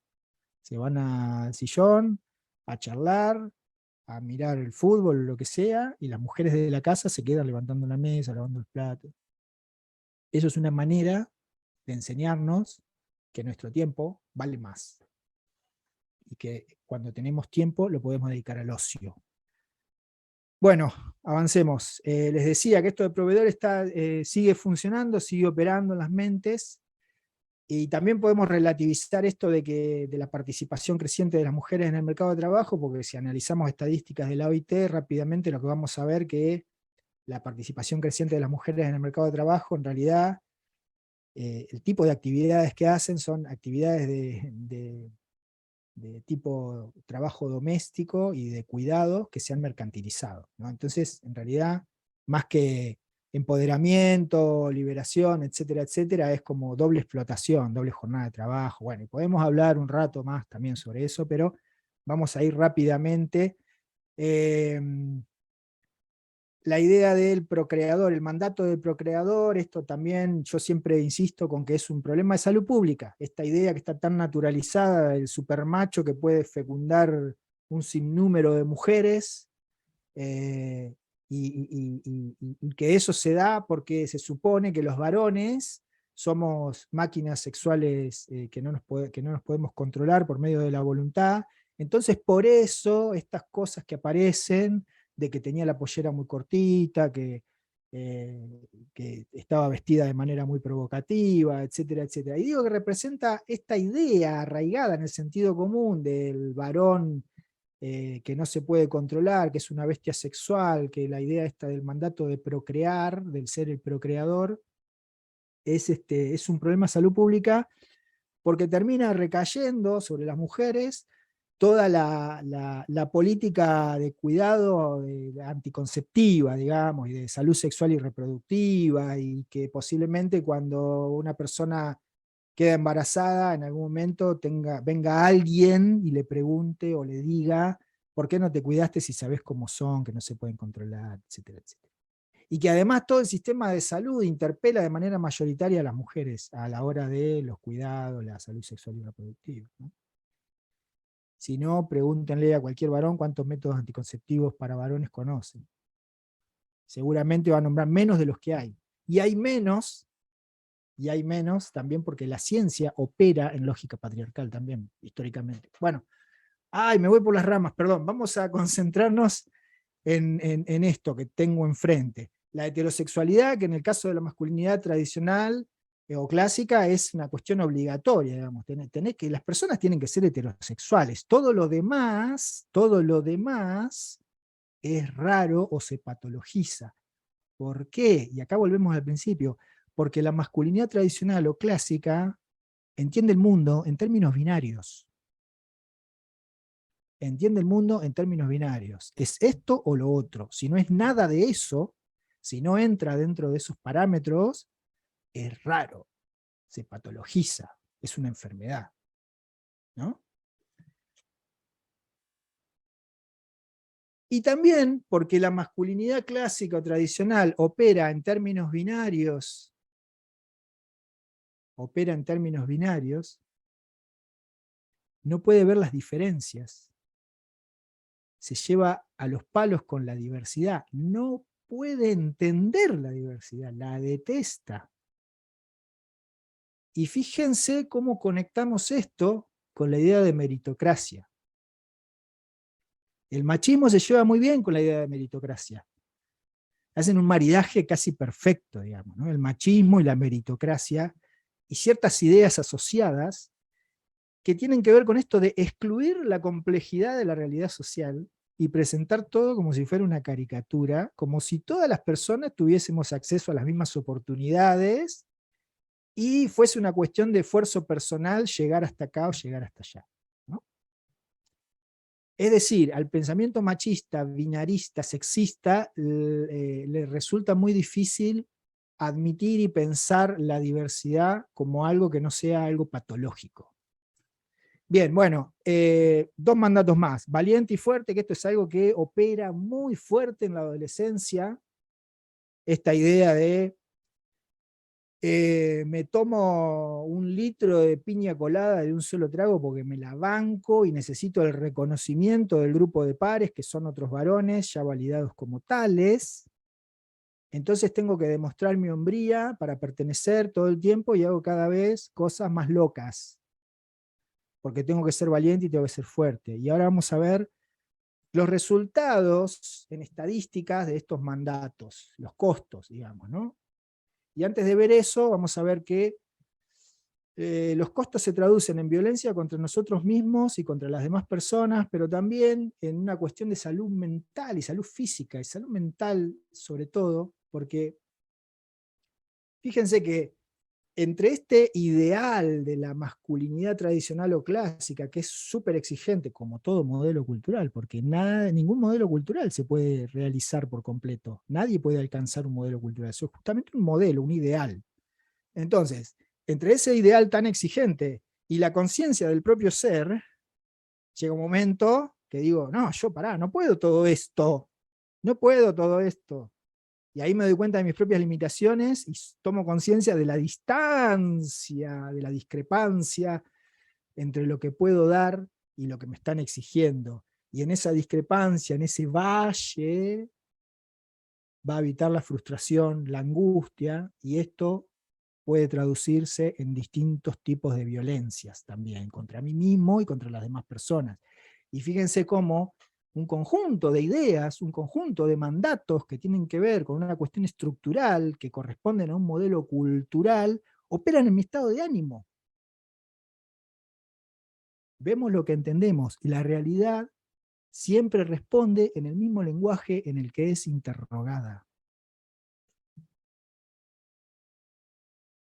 se van al sillón a charlar, a mirar el fútbol, lo que sea, y las mujeres de la casa se quedan levantando la mesa, lavando los platos. Eso es una manera de enseñarnos que nuestro tiempo vale más, y que cuando tenemos tiempo lo podemos dedicar al ocio. Bueno, avancemos. Les decía que esto de proveedor sigue funcionando, sigue operando en las mentes, y también podemos relativizar esto de la participación creciente de las mujeres en el mercado de trabajo, porque si analizamos estadísticas de la OIT, rápidamente lo que vamos a ver es que la participación creciente de las mujeres en el mercado de trabajo, en realidad, el tipo de actividades que hacen son actividades de tipo trabajo doméstico y de cuidado que se han mercantilizado, ¿no? Entonces, en realidad, más que empoderamiento, liberación, etcétera, etcétera, es como doble explotación, doble jornada de trabajo. Bueno, y podemos hablar un rato más también sobre eso, pero vamos a ir rápidamente. La idea del procreador, el mandato del procreador, esto también yo siempre insisto con que es un problema de salud pública, esta idea que está tan naturalizada del supermacho que puede fecundar un sinnúmero de mujeres, y que eso se da porque se supone que los varones somos máquinas sexuales que no nos podemos controlar por medio de la voluntad. Entonces por eso estas cosas que aparecen, de que tenía la pollera muy cortita, que estaba vestida de manera muy provocativa, etcétera, etcétera. Y digo que representa esta idea arraigada en el sentido común del varón que no se puede controlar, que es una bestia sexual, que la idea esta del mandato de procrear, del ser el procreador, es un problema de salud pública, porque termina recayendo sobre las mujeres toda la política de cuidado anticonceptiva, digamos, y de salud sexual y reproductiva, y que posiblemente cuando una persona queda embarazada, en algún momento venga alguien y le pregunte o le diga, ¿por qué no te cuidaste si sabés cómo son, que no se pueden controlar, etcétera, etcétera? Y que además todo el sistema de salud interpela de manera mayoritaria a las mujeres a la hora de los cuidados, la salud sexual y reproductiva, ¿no? Si no, pregúntenle a cualquier varón cuántos métodos anticonceptivos para varones conocen. Seguramente va a nombrar menos de los que hay. Y hay menos también porque la ciencia opera en lógica patriarcal también, históricamente. Bueno, me voy por las ramas, perdón. Vamos a concentrarnos en esto que tengo enfrente. La heterosexualidad, que en el caso de la masculinidad tradicional o clásica es una cuestión obligatoria, digamos. Que las personas tienen que ser heterosexuales. Todo lo demás es raro o se patologiza. ¿Por qué? Y acá volvemos al principio. Porque la masculinidad tradicional o clásica entiende el mundo en términos binarios. Entiende el mundo en términos binarios. Es esto o lo otro. Si no es nada de eso, si no entra dentro de esos parámetros, es raro, se patologiza, es una enfermedad, ¿no? Y también porque la masculinidad clásica o tradicional opera en términos binarios, no puede ver las diferencias. Se lleva a los palos con la diversidad. No puede entender la diversidad, la detesta. Y fíjense cómo conectamos esto con la idea de meritocracia. El machismo se lleva muy bien con la idea de meritocracia. Hacen un maridaje casi perfecto, digamos, ¿no? El machismo y la meritocracia, y ciertas ideas asociadas que tienen que ver con esto de excluir la complejidad de la realidad social y presentar todo como si fuera una caricatura, como si todas las personas tuviésemos acceso a las mismas oportunidades y fuese una cuestión de esfuerzo personal llegar hasta acá o llegar hasta allá, ¿no? Es decir, al pensamiento machista, binarista, sexista, le resulta muy difícil admitir y pensar la diversidad como algo que no sea algo patológico. Bien, bueno, 2 mandatos más. Valiente y fuerte, que esto es algo que opera muy fuerte en la adolescencia. Esta idea de me tomo 1 litro de piña colada de un solo trago porque me la banco y necesito el reconocimiento del grupo de pares, que son otros varones ya validados como tales. Entonces tengo que demostrar mi hombría para pertenecer todo el tiempo y hago cada vez cosas más locas. Porque tengo que ser valiente y tengo que ser fuerte. Y ahora vamos a ver los resultados en estadísticas de estos mandatos, los costos, digamos, ¿no? Y antes de ver eso, vamos a ver que los costos se traducen en violencia contra nosotros mismos y contra las demás personas, pero también en una cuestión de salud mental y salud física, y salud mental sobre todo, porque fíjense que entre este ideal de la masculinidad tradicional o clásica, que es súper exigente, como todo modelo cultural, porque ningún modelo cultural se puede realizar por completo, nadie puede alcanzar un modelo cultural, eso es justamente un modelo, un ideal. Entonces, entre ese ideal tan exigente y la conciencia del propio ser, llega un momento que digo, no, yo no puedo todo esto, no puedo todo esto. Y ahí me doy cuenta de mis propias limitaciones y tomo conciencia de la distancia, de la discrepancia entre lo que puedo dar y lo que me están exigiendo. Y en esa discrepancia, en ese valle, va a habitar la frustración, la angustia, y esto puede traducirse en distintos tipos de violencias también, contra mí mismo y contra las demás personas. Y fíjense cómo un conjunto de ideas, un conjunto de mandatos que tienen que ver con una cuestión estructural, que corresponden a un modelo cultural, operan en mi estado de ánimo. Vemos lo que entendemos, y la realidad siempre responde en el mismo lenguaje en el que es interrogada.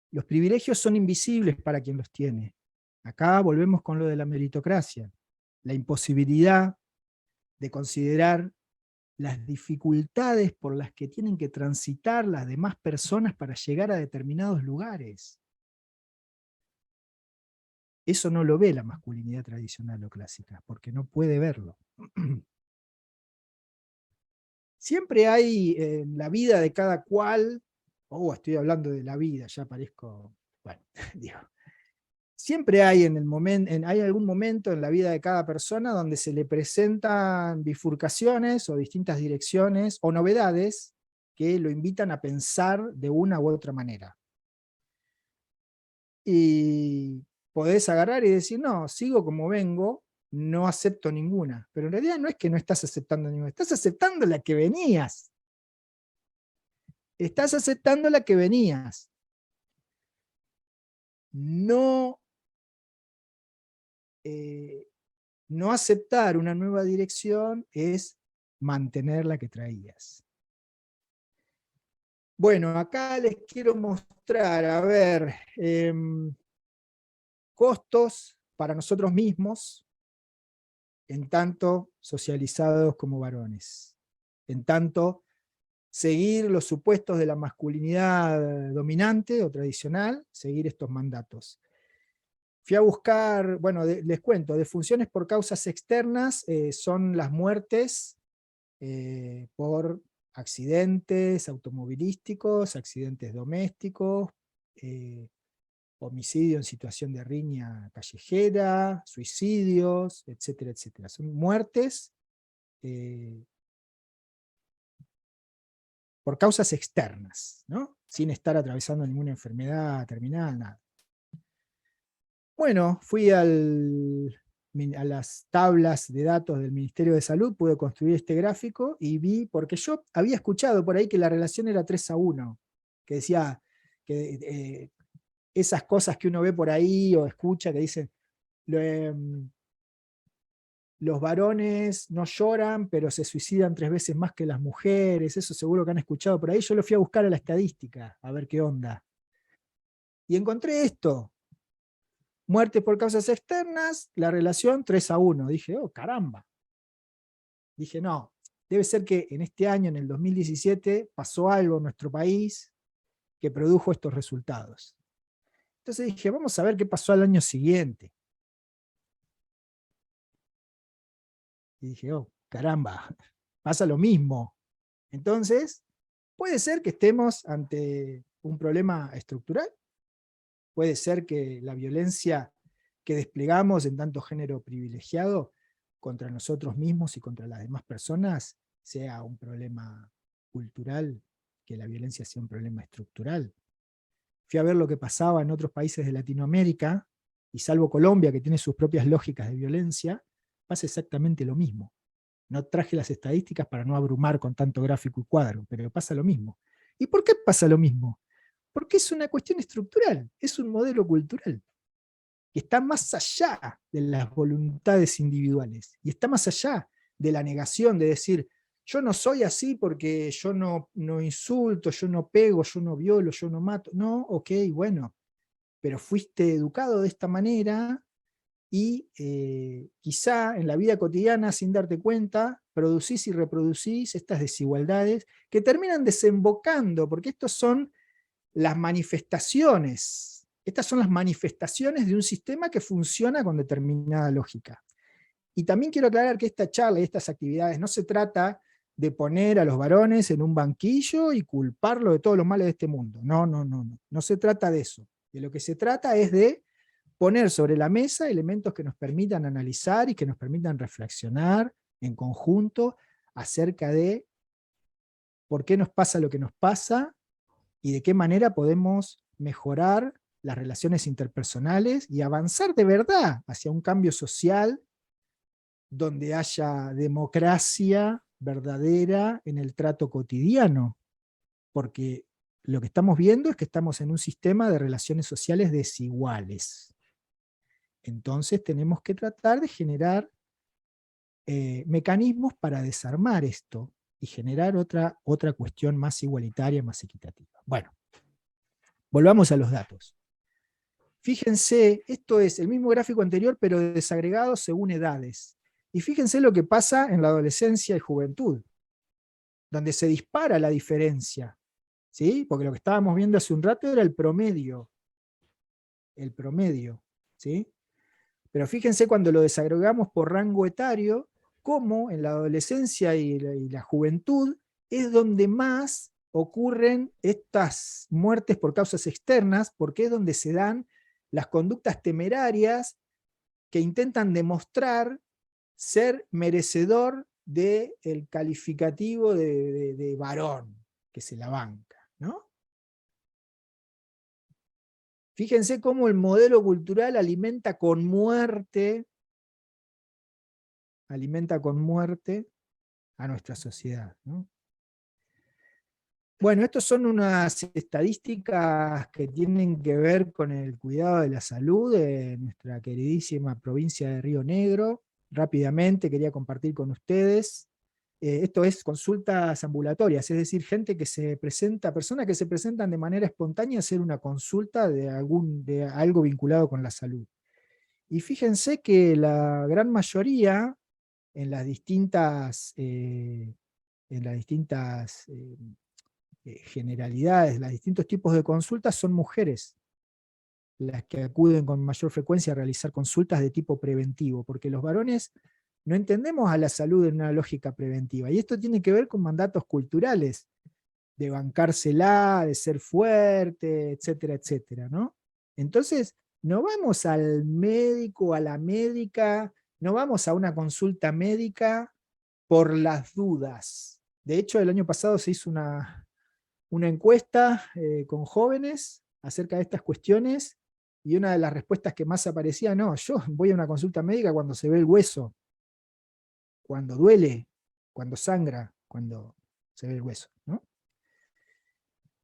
Los privilegios son invisibles para quien los tiene. Acá volvemos con lo de la meritocracia, la imposibilidad de considerar las dificultades por las que tienen que transitar las demás personas para llegar a determinados lugares. Eso no lo ve la masculinidad tradicional o clásica, porque no puede verlo. Siempre hay en la vida de cada cual, estoy hablando de la vida, ya parezco, bueno, digo, siempre hay, hay algún momento en la vida de cada persona donde se le presentan bifurcaciones o distintas direcciones o novedades que lo invitan a pensar de una u otra manera. Y podés agarrar y decir, no, sigo como vengo, no acepto ninguna. Pero en realidad no es que no estás aceptando ninguna, estás aceptando la que venías. Estás aceptando la que venías. No, no aceptar una nueva dirección es mantener la que traías. Bueno, acá les quiero mostrar, a ver, costos para nosotros mismos, en tanto socializados como varones, en tanto seguir los supuestos de la masculinidad dominante o tradicional, seguir estos mandatos. Fui a buscar, bueno, les cuento, defunciones por causas externas son las muertes por accidentes automovilísticos, accidentes domésticos, homicidio en situación de riña callejera, suicidios, etcétera, etcétera. Son muertes por causas externas, ¿no? Sin estar atravesando ninguna enfermedad terminal, nada. Bueno, fui a las tablas de datos del Ministerio de Salud, pude construir este gráfico y vi, porque yo había escuchado por ahí que la relación era 3-1, que decía que esas cosas que uno ve por ahí o escucha que dicen, los varones no lloran, pero se suicidan 3 veces más que las mujeres, eso seguro que han escuchado por ahí. Yo lo fui a buscar a la estadística, a ver qué onda. Y encontré esto. Muerte por causas externas, la relación 3-1. Dije, oh, caramba. Dije, no, debe ser que en este año, en el 2017, pasó algo en nuestro país que produjo estos resultados. Entonces dije, vamos a ver qué pasó al año siguiente. Y dije, oh, caramba, pasa lo mismo. Entonces, puede ser que estemos ante un problema estructural, puede ser que la violencia que desplegamos en tanto género privilegiado contra nosotros mismos y contra las demás personas sea un problema cultural, que la violencia sea un problema estructural. Fui a ver lo que pasaba en otros países de Latinoamérica, y salvo Colombia, que tiene sus propias lógicas de violencia, pasa exactamente lo mismo. No traje las estadísticas para no abrumar con tanto gráfico y cuadro, pero pasa lo mismo. ¿Y por qué pasa lo mismo? Porque es una cuestión estructural, es un modelo cultural, que está más allá de las voluntades individuales, y está más allá de la negación de decir, yo no soy así porque yo no insulto, yo no pego, yo no violo, yo no mato. No, ok, bueno, pero fuiste educado de esta manera, y quizá en la vida cotidiana, sin darte cuenta, producís y reproducís estas desigualdades que terminan desembocando, porque estas son las manifestaciones de un sistema que funciona con determinada lógica. Y también quiero aclarar que esta charla y estas actividades no se trata de poner a los varones en un banquillo y culparlo de todos los males de este mundo. No se trata de eso. De lo que se trata es de poner sobre la mesa elementos que nos permitan analizar y que nos permitan reflexionar en conjunto acerca de por qué nos pasa lo que nos pasa y de qué manera podemos mejorar las relaciones interpersonales y avanzar de verdad hacia un cambio social donde haya democracia verdadera en el trato cotidiano, porque lo que estamos viendo es que estamos en un sistema de relaciones sociales desiguales. Entonces tenemos que tratar de generar mecanismos para desarmar esto y generar otra cuestión más igualitaria, más equitativa. Bueno, volvamos a los datos. Fíjense, esto es el mismo gráfico anterior, pero desagregado según edades. Y fíjense lo que pasa en la adolescencia y juventud, donde se dispara la diferencia, ¿sí? Porque lo que estábamos viendo hace un rato era el promedio, ¿sí? Pero fíjense cuando lo desagregamos por rango etario, cómo en la adolescencia y la juventud es donde más ocurren estas muertes por causas externas, porque es donde se dan las conductas temerarias que intentan demostrar ser merecedor del calificativo de varón, que se la banca, ¿no? Fíjense cómo el modelo cultural alimenta con muerte a nuestra sociedad, ¿no? Bueno, estas son unas estadísticas que tienen que ver con el cuidado de la salud de nuestra queridísima provincia de Río Negro. Rápidamente quería compartir con ustedes. Esto es consultas ambulatorias, es decir, gente que se presenta, personas que se presentan de manera espontánea a hacer una consulta de algo vinculado con la salud. Y fíjense que la gran mayoría, en las distintas generalidades, los distintos tipos de consultas, son mujeres las que acuden con mayor frecuencia a realizar consultas de tipo preventivo, porque los varones no entendemos a la salud en una lógica preventiva, y esto tiene que ver con mandatos culturales, de bancársela, de ser fuerte, etcétera, etcétera, ¿no? Entonces, no vamos al médico, a la médica, no vamos a una consulta médica por las dudas. De hecho, el año pasado se hizo una encuesta con jóvenes acerca de estas cuestiones, y una de las respuestas que más aparecía: no, yo voy a una consulta médica cuando se ve el hueso, cuando duele, cuando sangra, cuando se ve el hueso, ¿no?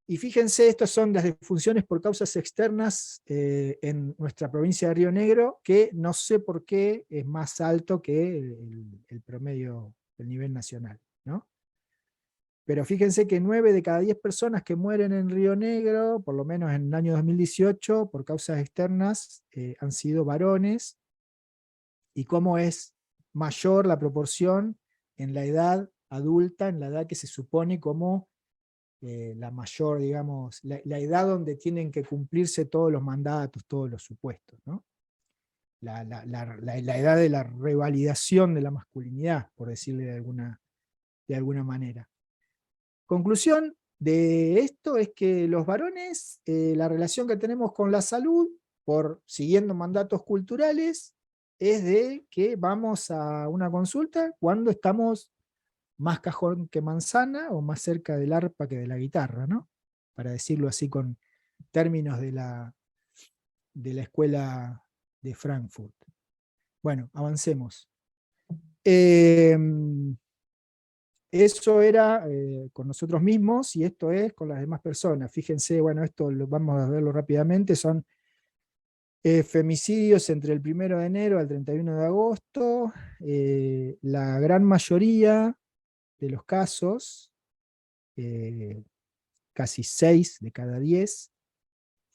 Y fíjense, estas son las defunciones por causas externas en nuestra provincia de Río Negro, que no sé por qué es más alto que el promedio del nivel nacional, ¿no? Pero fíjense que 9 de cada 10 personas que mueren en Río Negro, por lo menos en el año 2018, por causas externas, han sido varones, y cómo es mayor la proporción en la edad adulta, en la edad que se supone como la mayor, digamos, la edad donde tienen que cumplirse todos los mandatos, todos los supuestos, ¿no? La edad de la revalidación de la masculinidad, por decirle de alguna manera. Conclusión de esto es que los varones, la relación que tenemos con la salud, siguiendo mandatos culturales, es de que vamos a una consulta cuando estamos más cajón que manzana, o más cerca del arpa que de la guitarra, ¿no? Para decirlo así con términos de la escuela de Frankfurt. Bueno, avancemos. Eso era con nosotros mismos, y esto es con las demás personas. Fíjense, bueno, esto vamos a verlo rápidamente, son femicidios entre el 1 de enero al 31 de agosto. La gran mayoría de los casos, casi 6 de cada 10,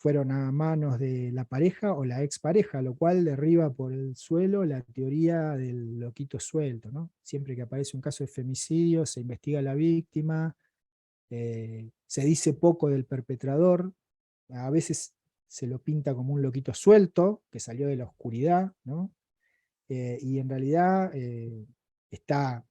fueron a manos de la pareja o la expareja, lo cual derriba por el suelo la teoría del loquito suelto, ¿no? Siempre que aparece un caso de femicidio, se investiga a la víctima, se dice poco del perpetrador, a veces se lo pinta como un loquito suelto, que salió de la oscuridad, ¿no? Y en realidad está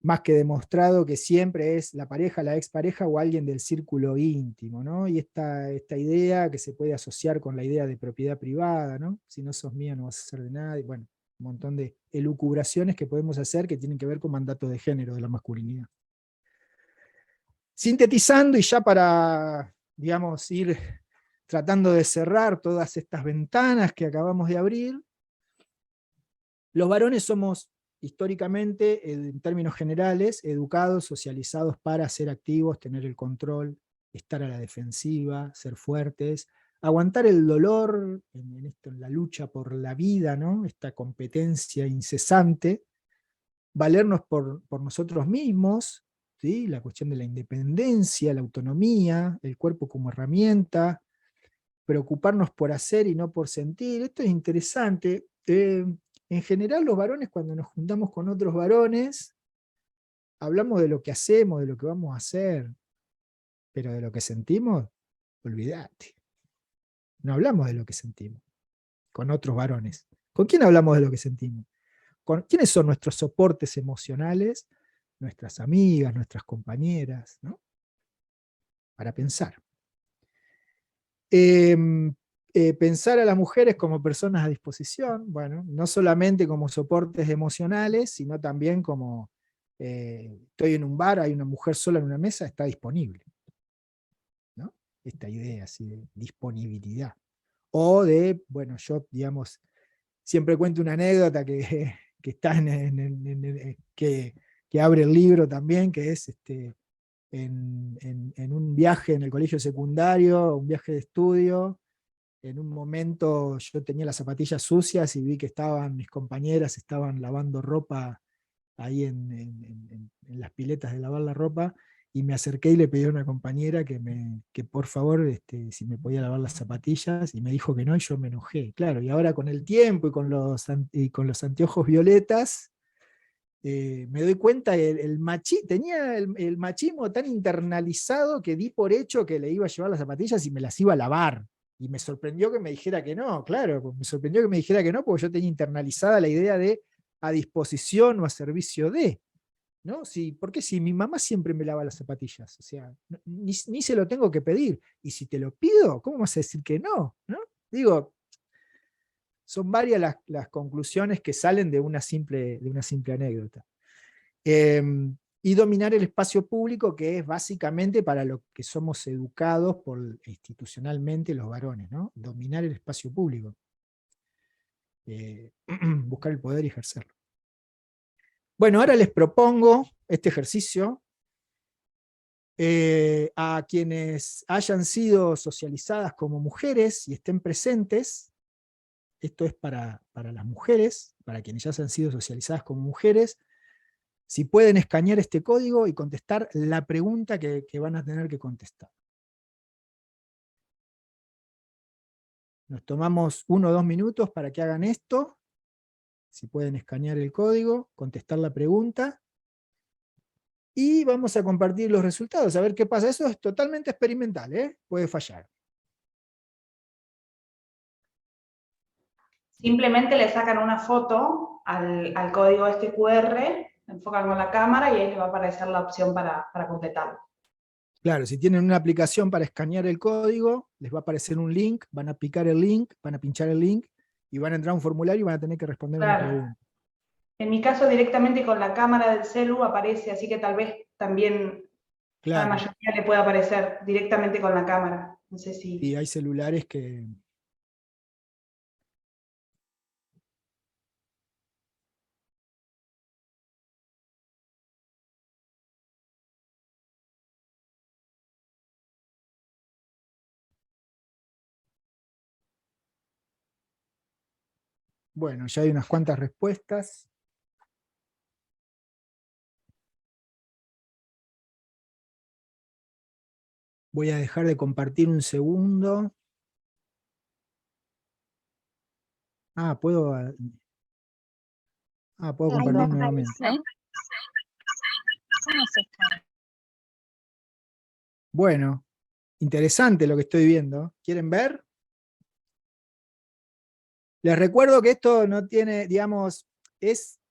más que demostrado que siempre es la pareja, la expareja o alguien del círculo íntimo, ¿no? Y esta idea que se puede asociar con la idea de propiedad privada, ¿no? Si no sos mía no vas a ser de nadie. Bueno, un montón de elucubraciones que podemos hacer que tienen que ver con mandatos de género de la masculinidad. Sintetizando, y ya para, digamos, ir tratando de cerrar todas estas ventanas que acabamos de abrir, los varones somos históricamente, en términos generales, educados, socializados para ser activos, tener el control, estar a la defensiva, ser fuertes, aguantar el dolor en la lucha por la vida, ¿no? Esta competencia incesante, valernos por nosotros mismos, ¿sí? La cuestión de la independencia, la autonomía, el cuerpo como herramienta, preocuparnos por hacer y no por sentir. Esto es interesante. En general, los varones, cuando nos juntamos con otros varones, hablamos de lo que hacemos, de lo que vamos a hacer, pero de lo que sentimos, olvídate. No hablamos de lo que sentimos con otros varones. ¿Con quién hablamos de lo que sentimos? ¿Quiénes son nuestros soportes emocionales? Nuestras amigas, nuestras compañeras, ¿no? Para pensar. pensar a las mujeres como personas a disposición, bueno, no solamente como soportes emocionales, sino también como estoy en un bar, hay una mujer sola en una mesa, está disponible, ¿no? Esta idea así de disponibilidad. O de, bueno, yo, digamos, siempre cuento una anécdota que está que abre el libro también, que es en un viaje en el colegio secundario, un viaje de estudio. En un momento yo tenía las zapatillas sucias y vi que mis compañeras estaban lavando ropa ahí en las piletas de lavar la ropa, y me acerqué y le pedí a una compañera que por favor si me podía lavar las zapatillas, y me dijo que no, y yo me enojé. Claro, y ahora con el tiempo y con los anteojos violetas, me doy cuenta que tenía el machismo tan internalizado que di por hecho que le iba a llevar las zapatillas y me las iba a lavar. Y me sorprendió que me dijera que no, claro, me sorprendió que me dijera que no, porque yo tenía internalizada la idea de a disposición o a servicio de, ¿no? Sí, porque si mi mamá siempre me lava las zapatillas, o sea, ni se lo tengo que pedir. Y si te lo pido, ¿cómo vas a decir que no? ¿No? Digo, son varias las conclusiones que salen de una simple anécdota. Y dominar el espacio público, que es básicamente para lo que somos educados institucionalmente los varones, ¿no? Dominar el espacio público. Buscar el poder y ejercerlo. Bueno, ahora les propongo este ejercicio a quienes hayan sido socializadas como mujeres y estén presentes. Esto es para las mujeres, para quienes ya hayan sido socializadas como mujeres. Si pueden escanear este código y contestar la pregunta que van a tener que contestar. Nos tomamos 1 o 2 minutos para que hagan esto. Si pueden escanear el código, contestar la pregunta. Y vamos a compartir los resultados, a ver qué pasa. Eso es totalmente experimental, ¿eh? Puede fallar. Simplemente le sacan una foto al código este QR, enfocan con la cámara y ahí les va a aparecer la opción para completarlo. Claro, si tienen una aplicación para escanear el código, les va a aparecer un link, van a picar el link, van a pinchar el link y van a entrar a un formulario y van a tener que responder una pregunta. En mi caso directamente con la cámara del celu aparece, así que tal vez también a la mayoría le pueda aparecer directamente con la cámara. No sé si... Sí, hay celulares que... Bueno, ya hay unas cuantas respuestas. Voy a dejar de compartir un segundo. Puedo compartir nuevamente. Bueno, interesante lo que estoy viendo. ¿Quieren ver? Les recuerdo que esto no tiene, digamos,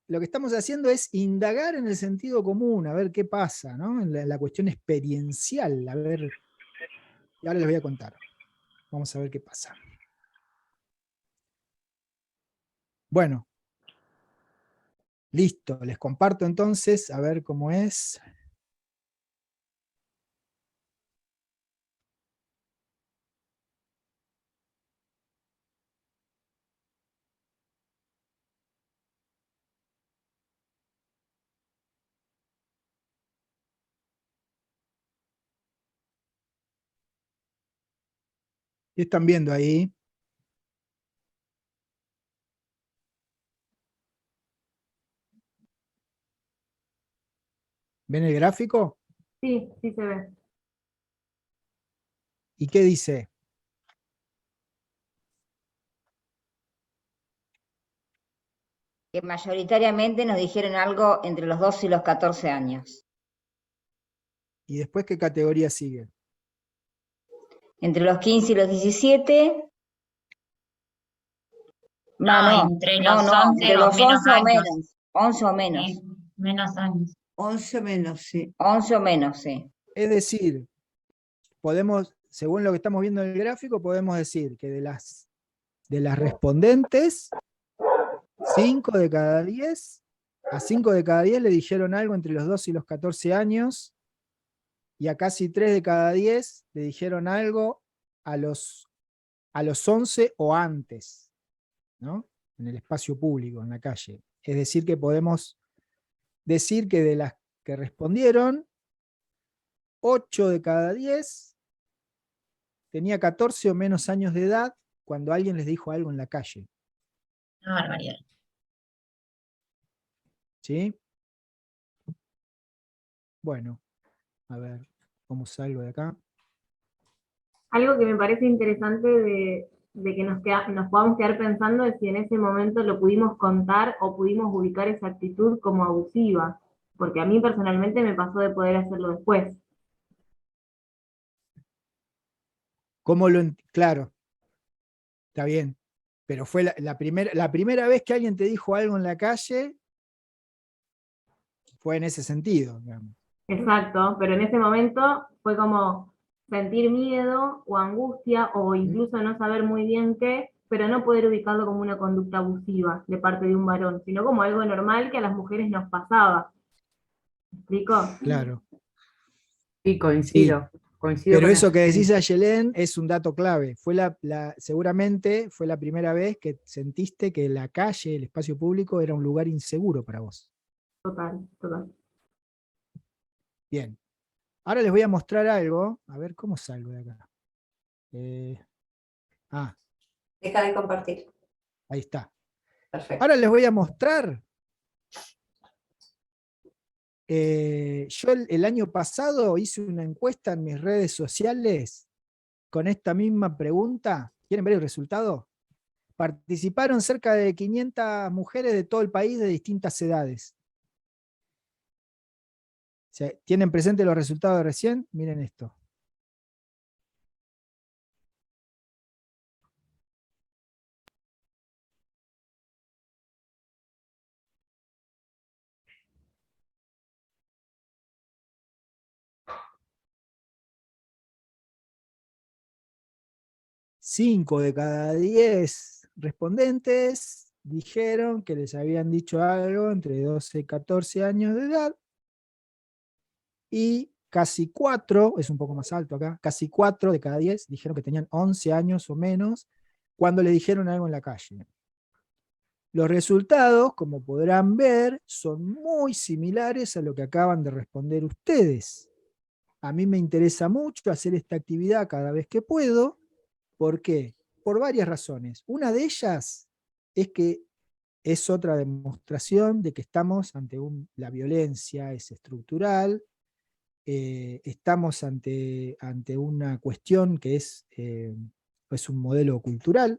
lo que estamos haciendo es indagar en el sentido común, a ver qué pasa, ¿no? En la cuestión experiencial, a ver. Y ahora les voy a contar. Vamos a ver qué pasa. Bueno. Listo, les comparto entonces, a ver cómo es. ¿Qué están viendo ahí? ¿Ven el gráfico? Sí, sí se ve. ¿Y qué dice? Que mayoritariamente nos dijeron algo entre los 12 y los 14 años. ¿Y después qué categoría sigue? Entre los 15 y los 17. Entre los 11 o menos 11 o años. menos. 11 o menos. Sí, menos años. 11 menos, sí. 11 o menos, sí. Es decir, podemos según lo que estamos viendo en el gráfico, podemos decir que de las respondentes, 5 de cada 10, a 5 de cada 10 le dijeron algo entre los 12 y los 14 años, y a casi 3 de cada 10 le dijeron algo a los 11 o antes, ¿no? En el espacio público, en la calle. Es decir, que podemos decir que de las que respondieron, 8 de cada 10 tenía 14 o menos años de edad cuando alguien les dijo algo en la calle. Una barbaridad. ¿Sí? Bueno, a ver, ¿cómo salgo de acá? Algo que me parece interesante de que nos podamos quedar pensando es si en ese momento lo pudimos contar o pudimos ubicar esa actitud como abusiva, porque a mí personalmente me pasó de poder hacerlo después. Claro, está bien, pero fue la primera vez que alguien te dijo algo en la calle, fue en ese sentido, digamos. Exacto, pero en ese momento fue como sentir miedo o angustia o incluso no saber muy bien qué, pero no poder ubicarlo como una conducta abusiva de parte de un varón, sino como algo normal que a las mujeres nos pasaba. ¿Me explico? Claro. Sí, coincido. Coincido Pero con eso que Ayelen. decís, Ayelen, es un dato clave. Seguramente fue la primera vez que sentiste que la calle, el espacio público, era un lugar inseguro para vos. Total, total. Bien. Ahora les voy a mostrar algo. A ver, ¿cómo salgo de acá? Deja de compartir. Ahí está. Perfecto. Ahora les voy a mostrar. Yo el año pasado hice una encuesta en mis redes sociales con esta misma pregunta. ¿Quieren ver el resultado? Participaron cerca de 500 mujeres de todo el país de distintas edades. ¿Tienen presente los resultados de recién? Miren esto. Cinco de cada 10 respondentes dijeron que les habían dicho algo entre 12 y 14 años de edad, y casi 4, es un poco más alto acá, casi 4 de cada 10 dijeron que tenían 11 años o menos cuando le dijeron algo en la calle. Los resultados, como podrán ver, son muy similares a lo que acaban de responder ustedes. A mí me interesa mucho hacer esta actividad cada vez que puedo. ¿Por qué? Por varias razones. Una de ellas es que es otra demostración de que estamos ante la violencia es estructural, estamos ante una cuestión que es un modelo cultural.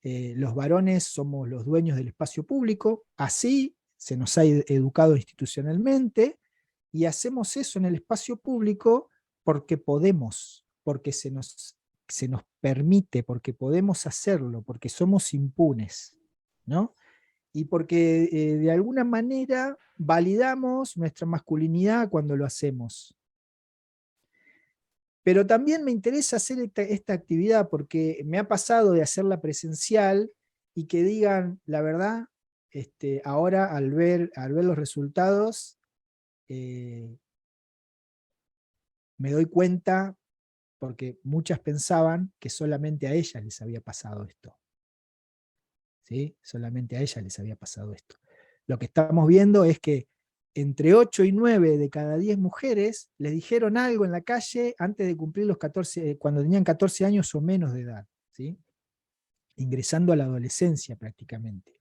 Los varones somos los dueños del espacio público, así se nos ha educado institucionalmente, y hacemos eso en el espacio público porque podemos, porque se nos permite, porque podemos hacerlo, porque somos impunes, ¿no? Y porque de alguna manera validamos nuestra masculinidad cuando lo hacemos. Pero también me interesa hacer esta actividad porque me ha pasado de hacerla presencial y que digan, la verdad, ahora al ver los resultados, me doy cuenta, porque muchas pensaban que solamente a ellas les había pasado esto. ¿Sí? Solamente a ellas les había pasado esto. Lo que estamos viendo es que entre 8 y 9 de cada 10 mujeres les dijeron algo en la calle antes de cumplir los 14, cuando tenían 14 años o menos de edad, ¿sí? Ingresando a la adolescencia prácticamente.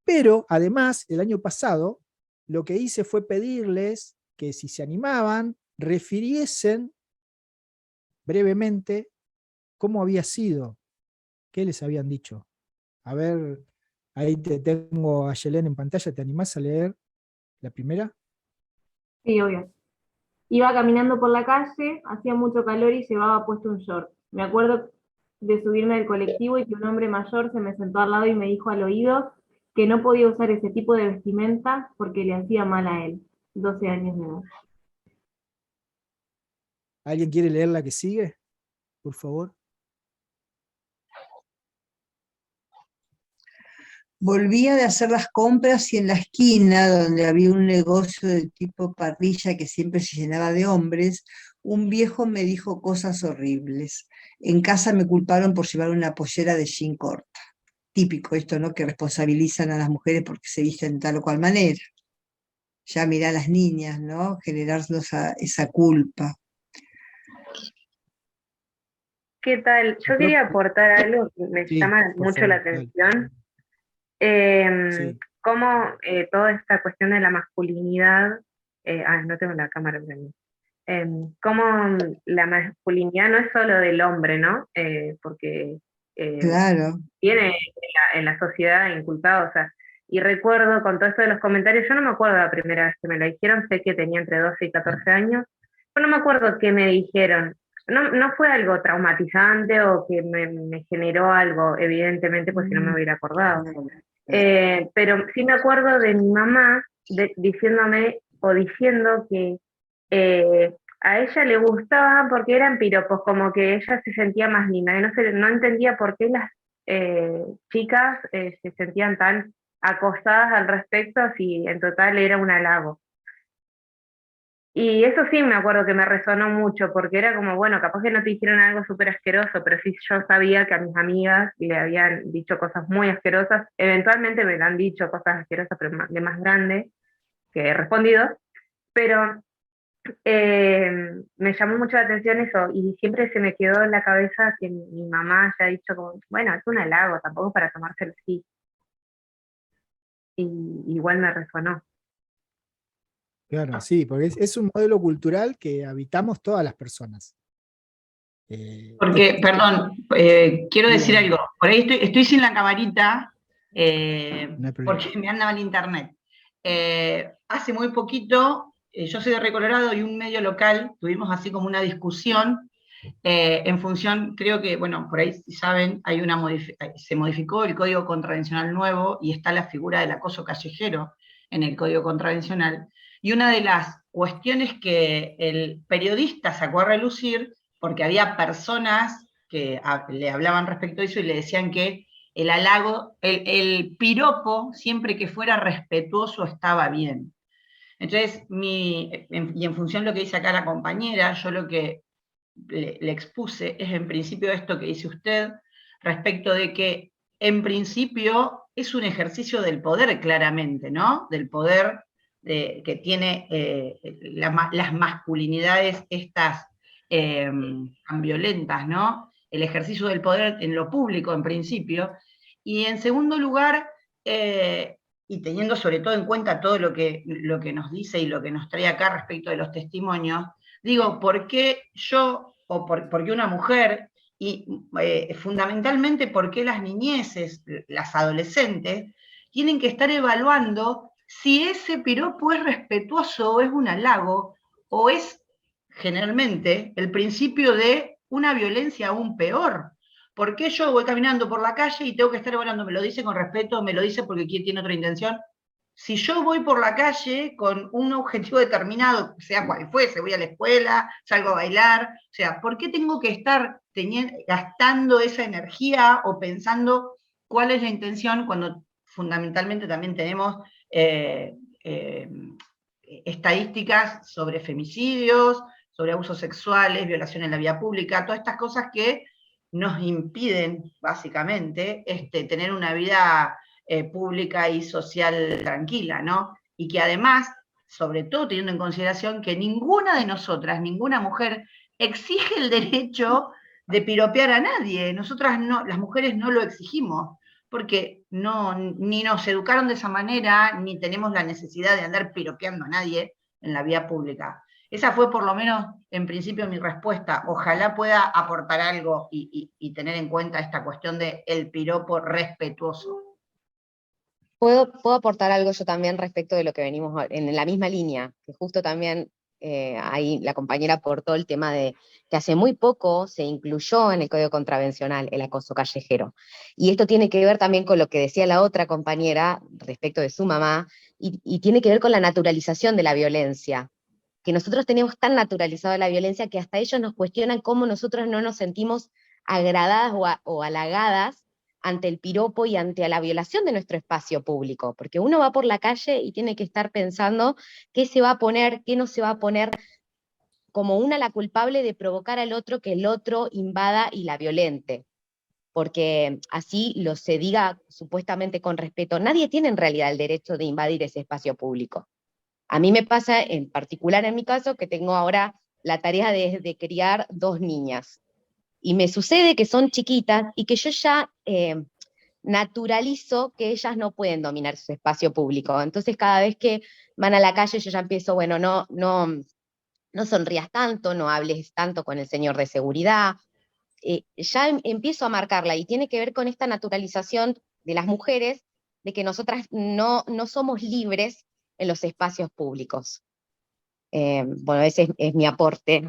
Pero además, el año pasado, lo que hice fue pedirles que si se animaban, refiriesen brevemente cómo había sido, qué les habían dicho. A ver, ahí te tengo a Ayelen en pantalla, ¿te animás a leer la primera? Sí, obvio. Iba caminando por la calle, hacía mucho calor y llevaba puesto un short. Me acuerdo de subirme al colectivo y que un hombre mayor se me sentó al lado y me dijo al oído que no podía usar ese tipo de vestimenta porque le hacía mal a él. 12 años de edad. ¿Alguien quiere leer la que sigue? Por favor. Volvía de hacer las compras y en la esquina, donde había un negocio de tipo parrilla que siempre se llenaba de hombres, un viejo me dijo cosas horribles. En casa me culparon por llevar una pollera de jean corta. Típico esto, ¿no? Que responsabilizan a las mujeres porque se visten de tal o cual manera. Ya mirá a las niñas, ¿no? Generarnos esa culpa. ¿Qué tal? Yo quería aportar algo que me Sí, llama por mucho favor, la dale. atención. Sí. Cómo toda esta cuestión de la masculinidad, no tengo la cámara prendida. Cómo la masculinidad no es solo del hombre, ¿no? Porque Claro. viene en la sociedad inculcado, o sea, y recuerdo con todo esto de los comentarios, yo no me acuerdo la primera vez que me lo dijeron, sé que tenía entre 12 y 14 años, yo no me acuerdo qué me dijeron, no fue algo traumatizante o que me generó algo, evidentemente, pues si no me hubiera acordado. Pero sí me acuerdo de mi mamá diciéndome o diciendo que a ella le gustaba porque eran piropos, como que ella se sentía más linda, y no entendía por qué las chicas se sentían tan acosadas al respecto si en total era un halago. Y eso sí me acuerdo que me resonó mucho, porque era como, bueno, capaz que no te dijeron algo súper asqueroso, pero sí yo sabía que a mis amigas le habían dicho cosas muy asquerosas, eventualmente me lo han dicho cosas asquerosas, pero de más grande, que he respondido, pero me llamó mucho la atención eso, y siempre se me quedó en la cabeza que mi mamá haya dicho como, bueno, es un halago, tampoco es para tomárselo así, y igual me resonó. Claro, sí, porque es un modelo cultural que habitamos todas las personas. Porque, perdón, quiero decir Dígame. algo. Por ahí estoy sin la camarita, No hay problema. porque me anda mal internet. Hace muy poquito, yo soy de Río Colorado y un medio local, tuvimos así como una discusión en función, creo que, bueno, por ahí si saben, se modificó el Código Contravencional nuevo y está la figura del acoso callejero en el Código Contravencional. Y una de las cuestiones que el periodista sacó a relucir, porque había personas que le hablaban respecto a eso y le decían que el halago, el piropo, siempre que fuera respetuoso, estaba bien. Entonces, y en función de lo que dice acá la compañera, yo lo que le expuse es en principio esto que dice usted, respecto de que en principio es un ejercicio del poder claramente, ¿no? Del poder que tiene las masculinidades estas tan violentas, ¿no? El ejercicio del poder en lo público en principio. Y en segundo lugar, y teniendo sobre todo en cuenta todo lo que nos dice y lo que nos trae acá respecto de los testimonios, digo, ¿por qué yo, o por qué una mujer, y fundamentalmente por qué las niñeces, las adolescentes, tienen que estar evaluando si ese piropo es respetuoso o es un halago, o es generalmente el principio de una violencia aún peor? ¿Por qué yo voy caminando por la calle y tengo que estar evaluando, me lo dice con respeto, me lo dice porque tiene otra intención? Si yo voy por la calle con un objetivo determinado, sea cual fuese, voy a la escuela, salgo a bailar, o sea, ¿por qué tengo que estar gastando esa energía o pensando cuál es la intención cuando fundamentalmente también tenemos estadísticas sobre femicidios, sobre abusos sexuales, violación en la vía pública, todas estas cosas que nos impiden básicamente tener una vida pública y social tranquila, ¿no? Y que además, sobre todo teniendo en consideración que ninguna de nosotras, ninguna mujer, exige el derecho de piropear a nadie. Nosotras no, las mujeres no lo exigimos, porque ni nos educaron de esa manera, ni tenemos la necesidad de andar piropeando a nadie en la vía pública. Esa fue por lo menos en principio mi respuesta. Ojalá pueda aportar algo y tener en cuenta esta cuestión del piropo respetuoso. ¿Puedo aportar algo yo también respecto de lo que venimos en la misma línea? Que justo también ahí la compañera aportó el tema de que hace muy poco se incluyó en el Código Contravencional el acoso callejero. Y esto tiene que ver también con lo que decía la otra compañera respecto de su mamá, y tiene que ver con la naturalización de la violencia. que nosotros tenemos tan naturalizado la violencia que hasta ellos nos cuestionan cómo nosotros no nos sentimos agradadas o halagadas ante el piropo y ante la violación de nuestro espacio público, porque uno va por la calle y tiene que estar pensando qué se va a poner, qué no se va a poner, como una la culpable de provocar al otro que el otro invada y la violente, porque así se diga supuestamente con respeto, nadie tiene en realidad el derecho de invadir ese espacio público. A mí me pasa, en particular en mi caso, que tengo ahora la tarea de criar 2 niñas, y me sucede que son chiquitas y que yo ya naturalizo que ellas no pueden dominar su espacio público. Entonces cada vez que van a la calle yo ya empiezo, bueno, no sonrías tanto, no hables tanto con el señor de seguridad. Ya empiezo a marcarla, y tiene que ver con esta naturalización de las mujeres, de que nosotras no somos libres en los espacios públicos. Bueno, ese es mi aporte.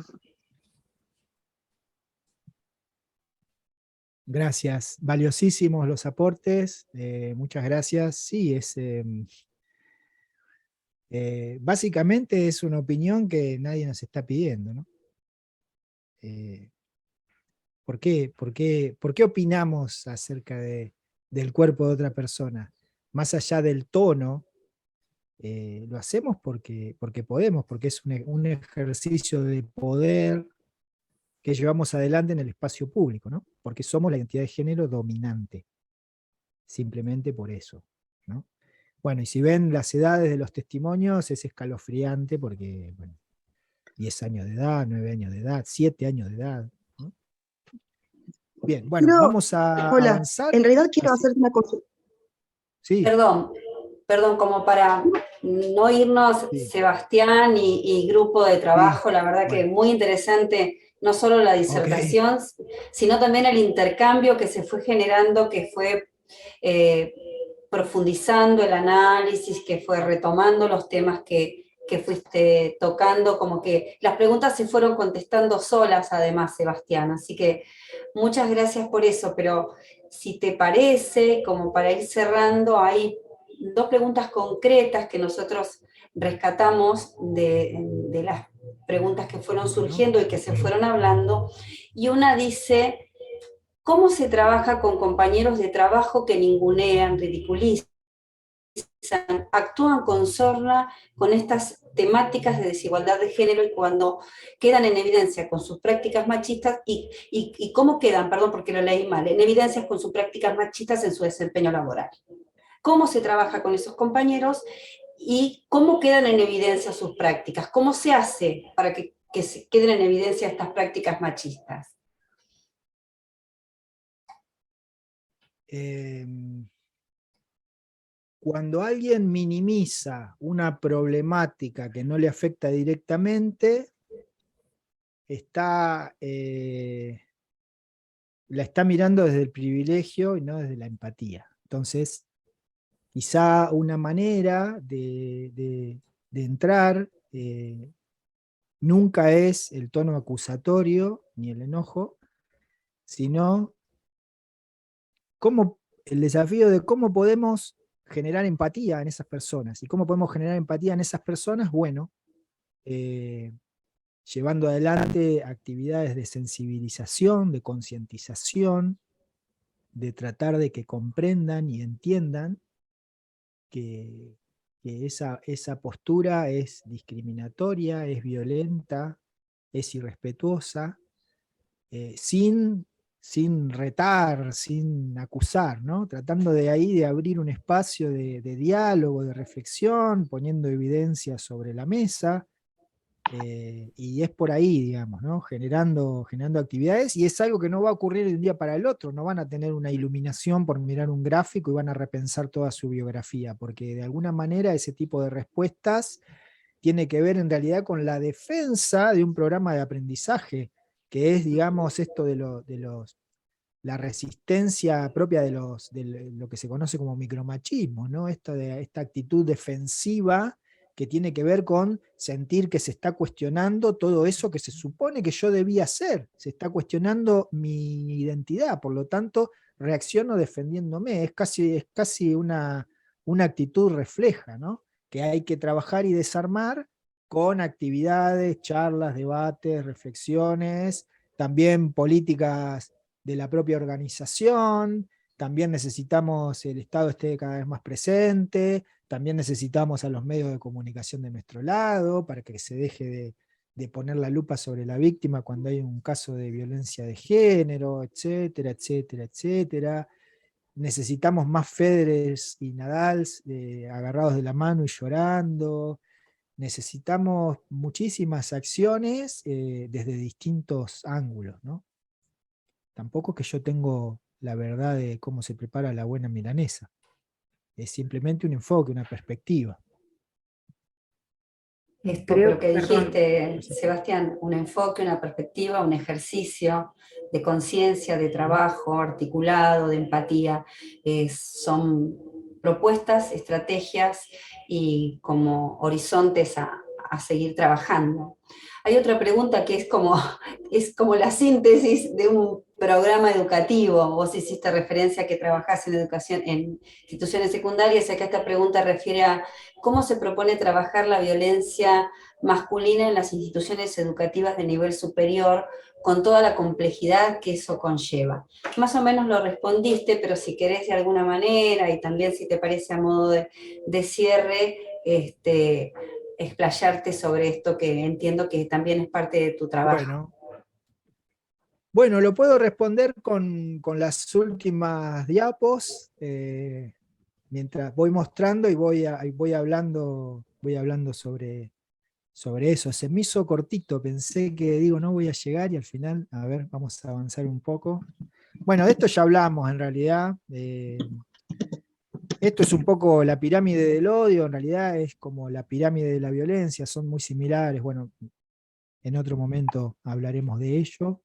Gracias, valiosísimos los aportes, muchas gracias. Sí, básicamente es una opinión que nadie nos está pidiendo, ¿no? ¿Por qué opinamos acerca del cuerpo de otra persona? Más allá del tono, lo hacemos porque podemos, porque es un ejercicio de poder que llevamos adelante en el espacio público, ¿no? Porque somos la identidad de género dominante, simplemente por eso, ¿no? Bueno, y si ven las edades de los testimonios, es escalofriante porque, bueno, 10 años de edad, 9 años de edad, 7 años de edad, ¿no? Bien, bueno, vamos a avanzar. En realidad quiero hacer una cosa. Sí. Perdón, como para no irnos, Sí. Sebastián y grupo de trabajo, la verdad que muy interesante, no solo la disertación, sino también el intercambio que se fue generando, que fue profundizando el análisis, que fue retomando los temas que fuiste tocando, como que las preguntas se fueron contestando solas además, Sebastián, así que muchas gracias por eso, pero si te parece, como para ir cerrando, hay 2 preguntas concretas que nosotros rescatamos de las preguntas que fueron surgiendo y que se fueron hablando, y una dice, ¿cómo se trabaja con compañeros de trabajo que ningunean, ridiculizan, actúan con sorna con estas temáticas de desigualdad de género y cuando quedan en evidencia con sus prácticas machistas y cómo quedan, perdón porque lo leí mal, en evidencias con sus prácticas machistas en su desempeño laboral? ¿Cómo se trabaja con esos compañeros y cómo quedan en evidencia sus prácticas? ¿Cómo se hace para que se queden en evidencia estas prácticas machistas? Cuando alguien minimiza una problemática que no le afecta directamente, la está mirando desde el privilegio y no desde la empatía. Entonces, quizá una manera de entrar nunca es el tono acusatorio ni el enojo, sino el desafío de cómo podemos generar empatía en esas personas. ¿Y cómo podemos generar empatía en esas personas? Bueno, llevando adelante actividades de sensibilización, de concientización, de tratar de que comprendan y entiendan que esa postura es discriminatoria, es violenta, es irrespetuosa, sin retar, sin acusar, ¿no? Tratando de ahí de abrir un espacio de diálogo, de reflexión, poniendo evidencia sobre la mesa, y es por ahí, digamos, ¿no? Generando actividades, y es algo que no va a ocurrir de un día para el otro, no van a tener una iluminación por mirar un gráfico y van a repensar toda su biografía, porque de alguna manera ese tipo de respuestas tiene que ver en realidad con la defensa de un programa de aprendizaje, que es, digamos, esto de la resistencia propia de lo que se conoce como micromachismo, ¿no? Esta actitud defensiva que tiene que ver con sentir que se está cuestionando todo eso que se supone que yo debía hacer, se está cuestionando mi identidad, por lo tanto reacciono defendiéndome, es casi una actitud refleja, ¿no? Que hay que trabajar y desarmar con actividades, charlas, debates, reflexiones, también políticas de la propia organización. También necesitamos el Estado esté cada vez más presente, también necesitamos a los medios de comunicación de nuestro lado para que se deje de poner la lupa sobre la víctima cuando hay un caso de violencia de género, etcétera, etcétera, etcétera. Necesitamos más Federers y Nadals agarrados de la mano y llorando. Necesitamos muchísimas acciones desde distintos ángulos, ¿no? Tampoco que yo tengo la verdad de cómo se prepara la buena milanesa. Es simplemente un enfoque, una perspectiva. Esto creo que dijiste, Sebastián, un enfoque, una perspectiva, un ejercicio de conciencia, de trabajo articulado, de empatía. Son propuestas, estrategias y como horizontes a seguir trabajando. Hay otra pregunta que es como la síntesis de un programa educativo. Vos hiciste referencia a que trabajás en educación en instituciones secundarias, y acá esta pregunta refiere a cómo se propone trabajar la violencia masculina en las instituciones educativas de nivel superior, con toda la complejidad que eso conlleva. Más o menos lo respondiste, pero si querés de alguna manera, y también si te parece a modo de cierre, explayarte sobre esto que entiendo que también es parte de tu trabajo. Bueno, lo puedo responder con las últimas diapos, mientras voy mostrando y voy hablando sobre eso. Se me hizo cortito, pensé que no voy a llegar y al final, a ver, vamos a avanzar un poco. Bueno, de esto ya hablamos en realidad. Esto es un poco la pirámide del odio, en realidad es como la pirámide de la violencia, son muy similares. Bueno, en otro momento hablaremos de ello.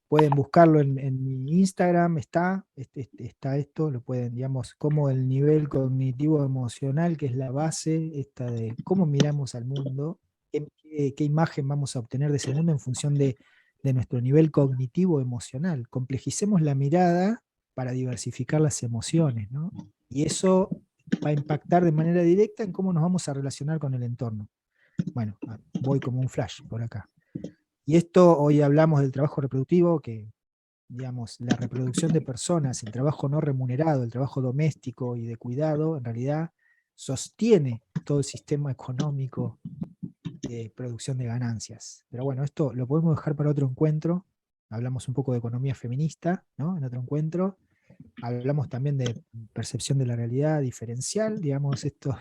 Pueden buscarlo en mi Instagram, está esto, lo pueden, digamos, como el nivel cognitivo emocional, que es la base esta de cómo miramos al mundo, qué imagen vamos a obtener de ese mundo en función de nuestro nivel cognitivo emocional. Complejicemos la mirada para diversificar las emociones, ¿no? Y eso va a impactar de manera directa en cómo nos vamos a relacionar con el entorno. Bueno, voy como un flash por acá. Y esto, hoy hablamos del trabajo reproductivo, que digamos, la reproducción de personas, el trabajo no remunerado, el trabajo doméstico y de cuidado, en realidad sostiene todo el sistema económico de producción de ganancias. Pero bueno, esto lo podemos dejar para otro encuentro. Hablamos un poco de economía feminista, ¿no? En otro encuentro. Hablamos también de percepción de la realidad diferencial, digamos, esto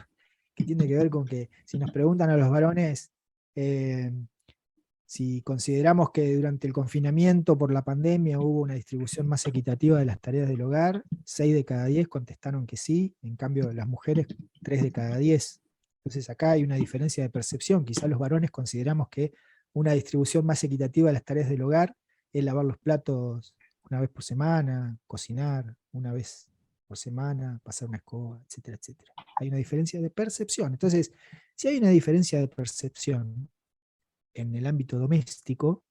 que tiene que ver con que si nos preguntan a los varones si consideramos que durante el confinamiento por la pandemia hubo una distribución más equitativa de las tareas del hogar, 6 de cada 10 contestaron que sí, en cambio las mujeres 3 de cada 10. Entonces acá hay una diferencia de percepción. Quizás los varones consideramos que una distribución más equitativa de las tareas del hogar es lavar los platos una vez por semana, cocinar una vez por semana, pasar una escoba, etcétera, etcétera. Hay una diferencia de percepción. Entonces, si hay una diferencia de percepción en el ámbito doméstico,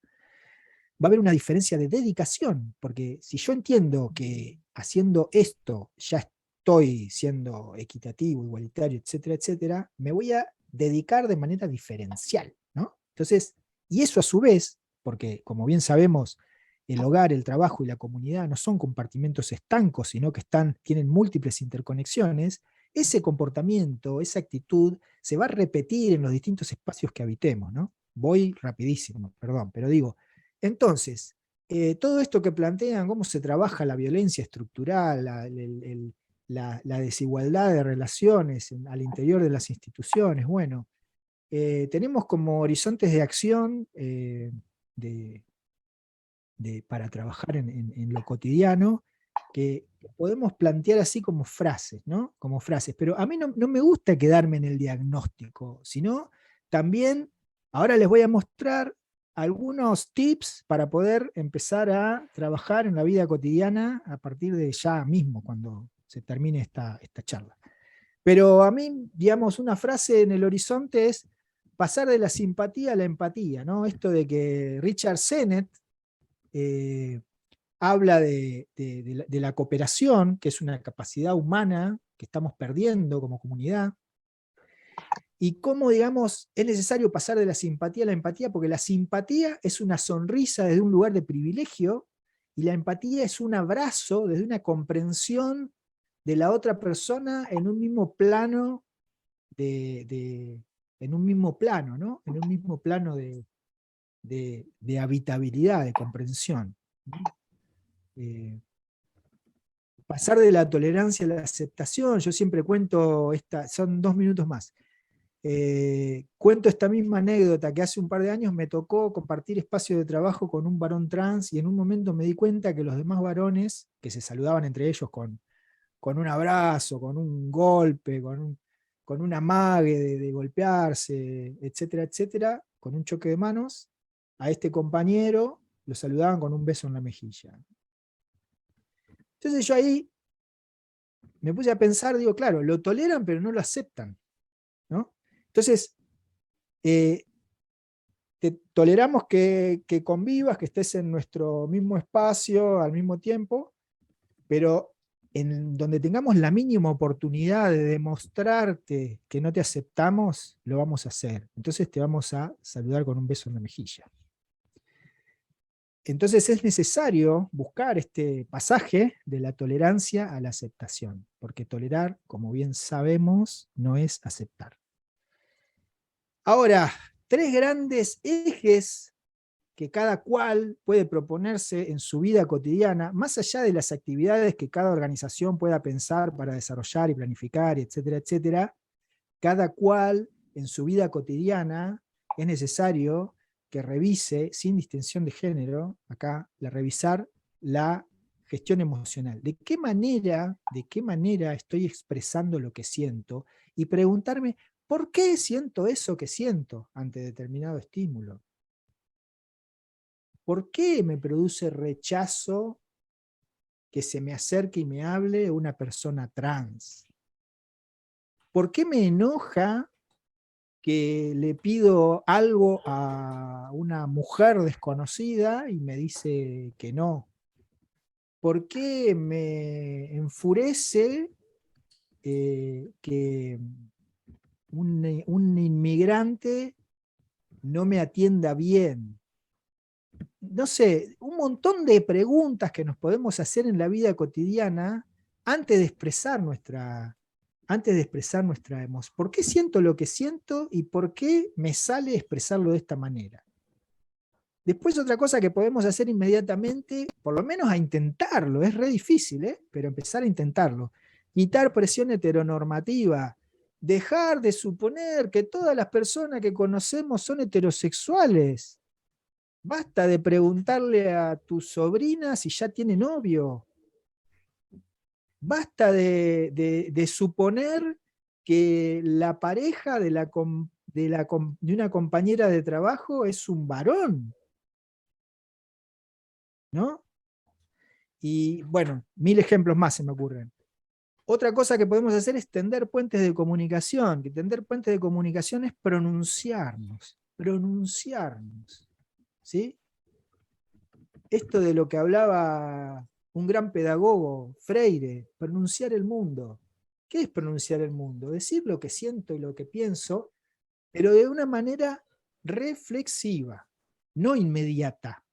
va a haber una diferencia de dedicación, porque si yo entiendo que haciendo esto ya estoy siendo equitativo, igualitario, etcétera, etcétera, me voy a dedicar de manera diferencial, ¿no? Entonces, y eso a su vez, porque como bien sabemos, el hogar, el trabajo y la comunidad no son compartimentos estancos, sino que tienen múltiples interconexiones, ese comportamiento, esa actitud, se va a repetir en los distintos espacios que habitemos, ¿no? Voy rapidísimo, perdón, pero digo, entonces, todo esto que plantean, cómo se trabaja la violencia estructural, la desigualdad de relaciones al interior de las instituciones, bueno, tenemos como horizontes de acción para trabajar en lo cotidiano, que podemos plantear así como frases, ¿no? Como frases, pero a mí no me gusta quedarme en el diagnóstico, sino también, ahora les voy a mostrar algunos tips para poder empezar a trabajar en la vida cotidiana a partir de ya mismo, cuando se termine esta charla. Pero a mí, digamos, una frase en el horizonte es pasar de la simpatía a la empatía, ¿no? Esto de que Richard Sennett habla de la cooperación, que es una capacidad humana que estamos perdiendo como comunidad, y cómo, digamos, es necesario pasar de la simpatía a la empatía, porque la simpatía es una sonrisa desde un lugar de privilegio, y la empatía es un abrazo desde una comprensión de la otra persona en un mismo plano, en un mismo plano, ¿no? En un mismo plano de habitabilidad, de comprensión. Pasar de la tolerancia a la aceptación, yo siempre cuento, son 2 minutos más, cuento esta misma anécdota que hace un par de años me tocó compartir espacio de trabajo con un varón trans, y en un momento me di cuenta que los demás varones, que se saludaban entre ellos con un abrazo, con un golpe, con un amague de golpearse, etcétera, etcétera, con un choque de manos, a este compañero lo saludaban con un beso en la mejilla. Entonces yo ahí me puse a pensar, digo, claro, lo toleran pero no lo aceptan, ¿no? Entonces, toleramos que convivas, que estés en nuestro mismo espacio al mismo tiempo, pero en donde tengamos la mínima oportunidad de demostrarte que no te aceptamos, lo vamos a hacer. Entonces te vamos a saludar con un beso en la mejilla. Entonces es necesario buscar este pasaje de la tolerancia a la aceptación, porque tolerar, como bien sabemos, no es aceptar. Ahora, 3 grandes ejes que cada cual puede proponerse en su vida cotidiana, más allá de las actividades que cada organización pueda pensar para desarrollar y planificar, etcétera, etcétera, cada cual en su vida cotidiana es necesario que revise, sin distinción de género, acá, revisar la gestión emocional. ¿De qué manera estoy expresando lo que siento? Y preguntarme, ¿por qué siento eso que siento ante determinado estímulo? ¿Por qué me produce rechazo que se me acerque y me hable una persona trans? ¿Por qué me enoja que le pido algo a una mujer desconocida y me dice que no? ¿Por qué me enfurece que un inmigrante no me atienda bien? No sé, un montón de preguntas que nos podemos hacer en la vida cotidiana antes de expresar nuestra emoción. ¿Por qué siento lo que siento y por qué me sale expresarlo de esta manera? Después otra cosa que podemos hacer inmediatamente, por lo menos a intentarlo, es re difícil, pero empezar a intentarlo. Quitar presión heteronormativa, dejar de suponer que todas las personas que conocemos son heterosexuales. Basta de preguntarle a tu sobrina si ya tiene novio. Basta de suponer que la pareja de una compañera de trabajo es un varón, ¿no? Y bueno, 1000 ejemplos más se me ocurren. Otra cosa que podemos hacer es tender puentes de comunicación, que tender puentes de comunicación es pronunciarnos, ¿sí? Esto de lo que hablaba un gran pedagogo, Freire, pronunciar el mundo. ¿Qué es pronunciar el mundo? Decir lo que siento y lo que pienso, pero de una manera reflexiva, no inmediata.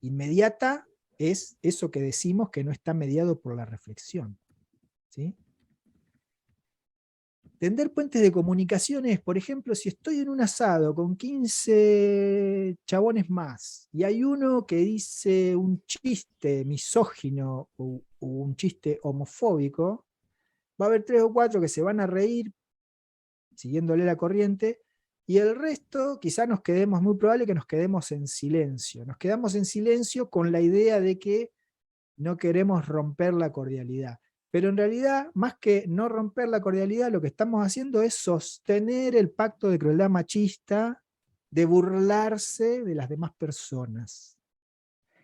Inmediata es eso que decimos que no está mediado por la reflexión, ¿sí? Tender puentes de comunicación es, por ejemplo, si estoy en un asado con 15 chabones más y hay uno que dice un chiste misógino o un chiste homofóbico, va a haber 3 o 4 que se van a reír siguiéndole la corriente, y el resto quizá es muy probable que nos quedemos en silencio. Nos quedamos en silencio con la idea de que no queremos romper la cordialidad. Pero en realidad, más que no romper la cordialidad, lo que estamos haciendo es sostener el pacto de crueldad machista, de burlarse de las demás personas.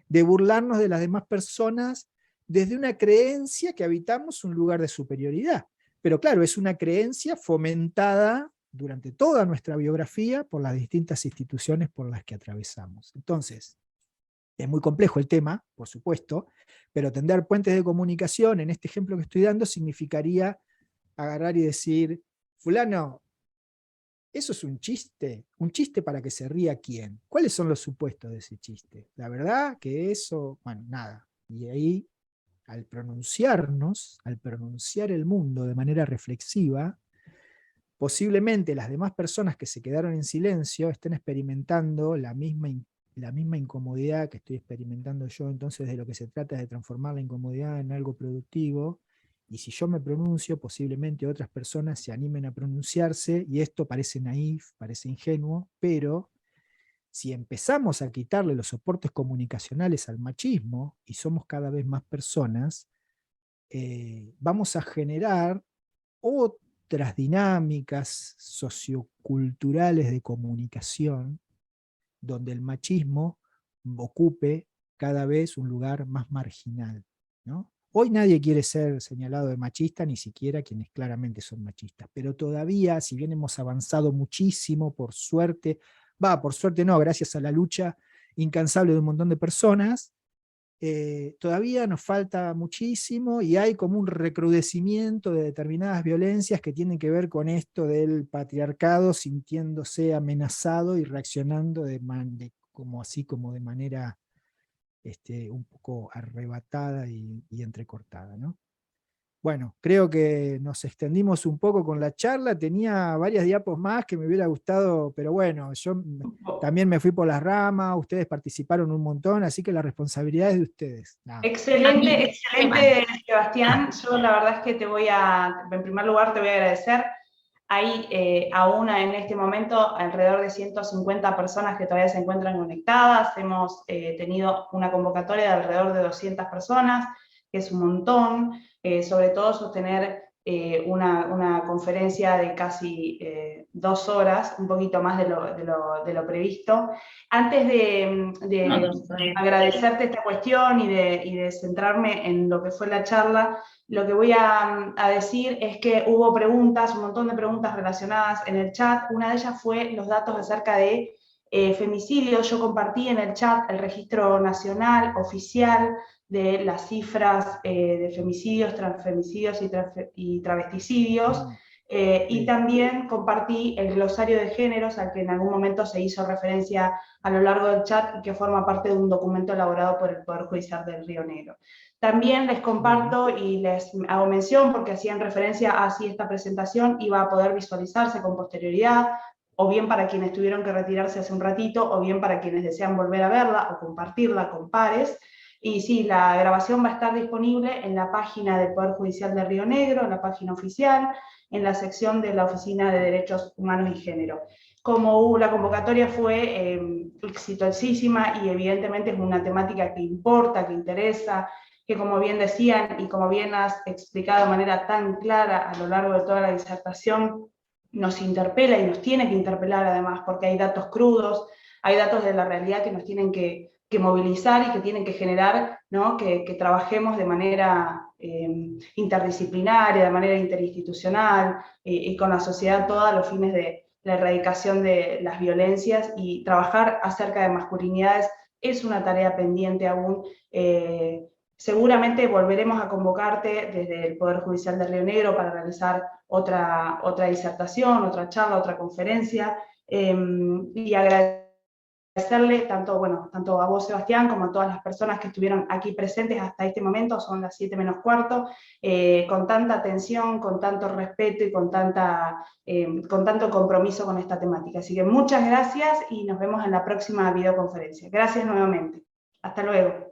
De burlarnos de las demás personas desde una creencia que habitamos un lugar de superioridad. Pero claro, es una creencia fomentada durante toda nuestra biografía por las distintas instituciones por las que atravesamos. Entonces, es muy complejo el tema, por supuesto, pero tender puentes de comunicación, en este ejemplo que estoy dando, significaría agarrar y decir, fulano, ¿Eso es un chiste? ¿Un chiste para que se ría quién? ¿Cuáles son los supuestos de ese chiste? La verdad que eso, bueno, nada. Y ahí, al pronunciarnos, al pronunciar el mundo de manera reflexiva, posiblemente las demás personas que se quedaron en silencio estén experimentando la misma incomodidad que estoy experimentando yo. Entonces de lo que se trata es de transformar la incomodidad en algo productivo, y si yo me pronuncio, posiblemente otras personas se animen a pronunciarse, y esto parece naif, parece ingenuo, pero si empezamos a quitarle los soportes comunicacionales al machismo, y somos cada vez más personas, vamos a generar otras dinámicas socioculturales de comunicación, donde el machismo ocupe cada vez un lugar más marginal, ¿no? Hoy nadie quiere ser señalado de machista, ni siquiera quienes claramente son machistas, pero todavía, si bien hemos avanzado muchísimo, por suerte no, gracias a la lucha incansable de un montón de personas, todavía nos falta muchísimo, y hay como un recrudecimiento de determinadas violencias que tienen que ver con esto del patriarcado sintiéndose amenazado y reaccionando de manera un poco arrebatada y entrecortada, ¿no? Bueno, creo que nos extendimos un poco con la charla, tenía varias diapos más que me hubiera gustado, pero bueno, yo también me fui por las ramas, ustedes participaron un montón, así que la responsabilidad es de ustedes. Nada. Excelente, Sebastián. Yo la verdad es que en primer lugar te voy a agradecer. Hay aún en este momento alrededor de 150 personas que todavía se encuentran conectadas. Hemos tenido una convocatoria de alrededor de 200 personas, que es un montón. Sobre todo sostener una conferencia de casi 2 horas, un poquito más de lo previsto. Antes de agradecerte esta cuestión y de centrarme en lo que fue la charla, lo que voy a decir es que hubo preguntas, un montón de preguntas relacionadas en el chat. Una de ellas fue los datos acerca de femicidios. Yo compartí en el chat el registro nacional oficial de las cifras de femicidios, transfemicidios y travesticidios, y también compartí el glosario de géneros al que en algún momento se hizo referencia a lo largo del chat y que forma parte de un documento elaborado por el Poder Judicial del Río Negro. También les comparto y les hago mención, porque hacían referencia a si esta presentación iba a poder visualizarse con posterioridad, o bien para quienes tuvieron que retirarse hace un ratito, o bien para quienes desean volver a verla o compartirla con pares. Y sí, la grabación va a estar disponible en la página del Poder Judicial de Río Negro, en la página oficial, en la sección de la Oficina de Derechos Humanos y Género. Como la convocatoria fue exitosísima y evidentemente es una temática que importa, que interesa, que como bien decían y como bien has explicado de manera tan clara a lo largo de toda la disertación, nos interpela y nos tiene que interpelar además, porque hay datos crudos, hay datos de la realidad que nos tienen que movilizar y que tienen que generar, ¿no? que trabajemos de manera interdisciplinaria, de manera interinstitucional, y con la sociedad toda a los fines de la erradicación de las violencias, y trabajar acerca de masculinidades es una tarea pendiente aún. Seguramente volveremos a convocarte desde el Poder Judicial de Río Negro para realizar otra disertación, otra charla, otra conferencia, y agradecerle tanto a vos, Sebastián, como a todas las personas que estuvieron aquí presentes hasta este momento, son las 7 menos cuarto, con tanta atención, con tanto respeto y con tanto compromiso con esta temática. Así que muchas gracias y nos vemos en la próxima videoconferencia. Gracias nuevamente. Hasta luego.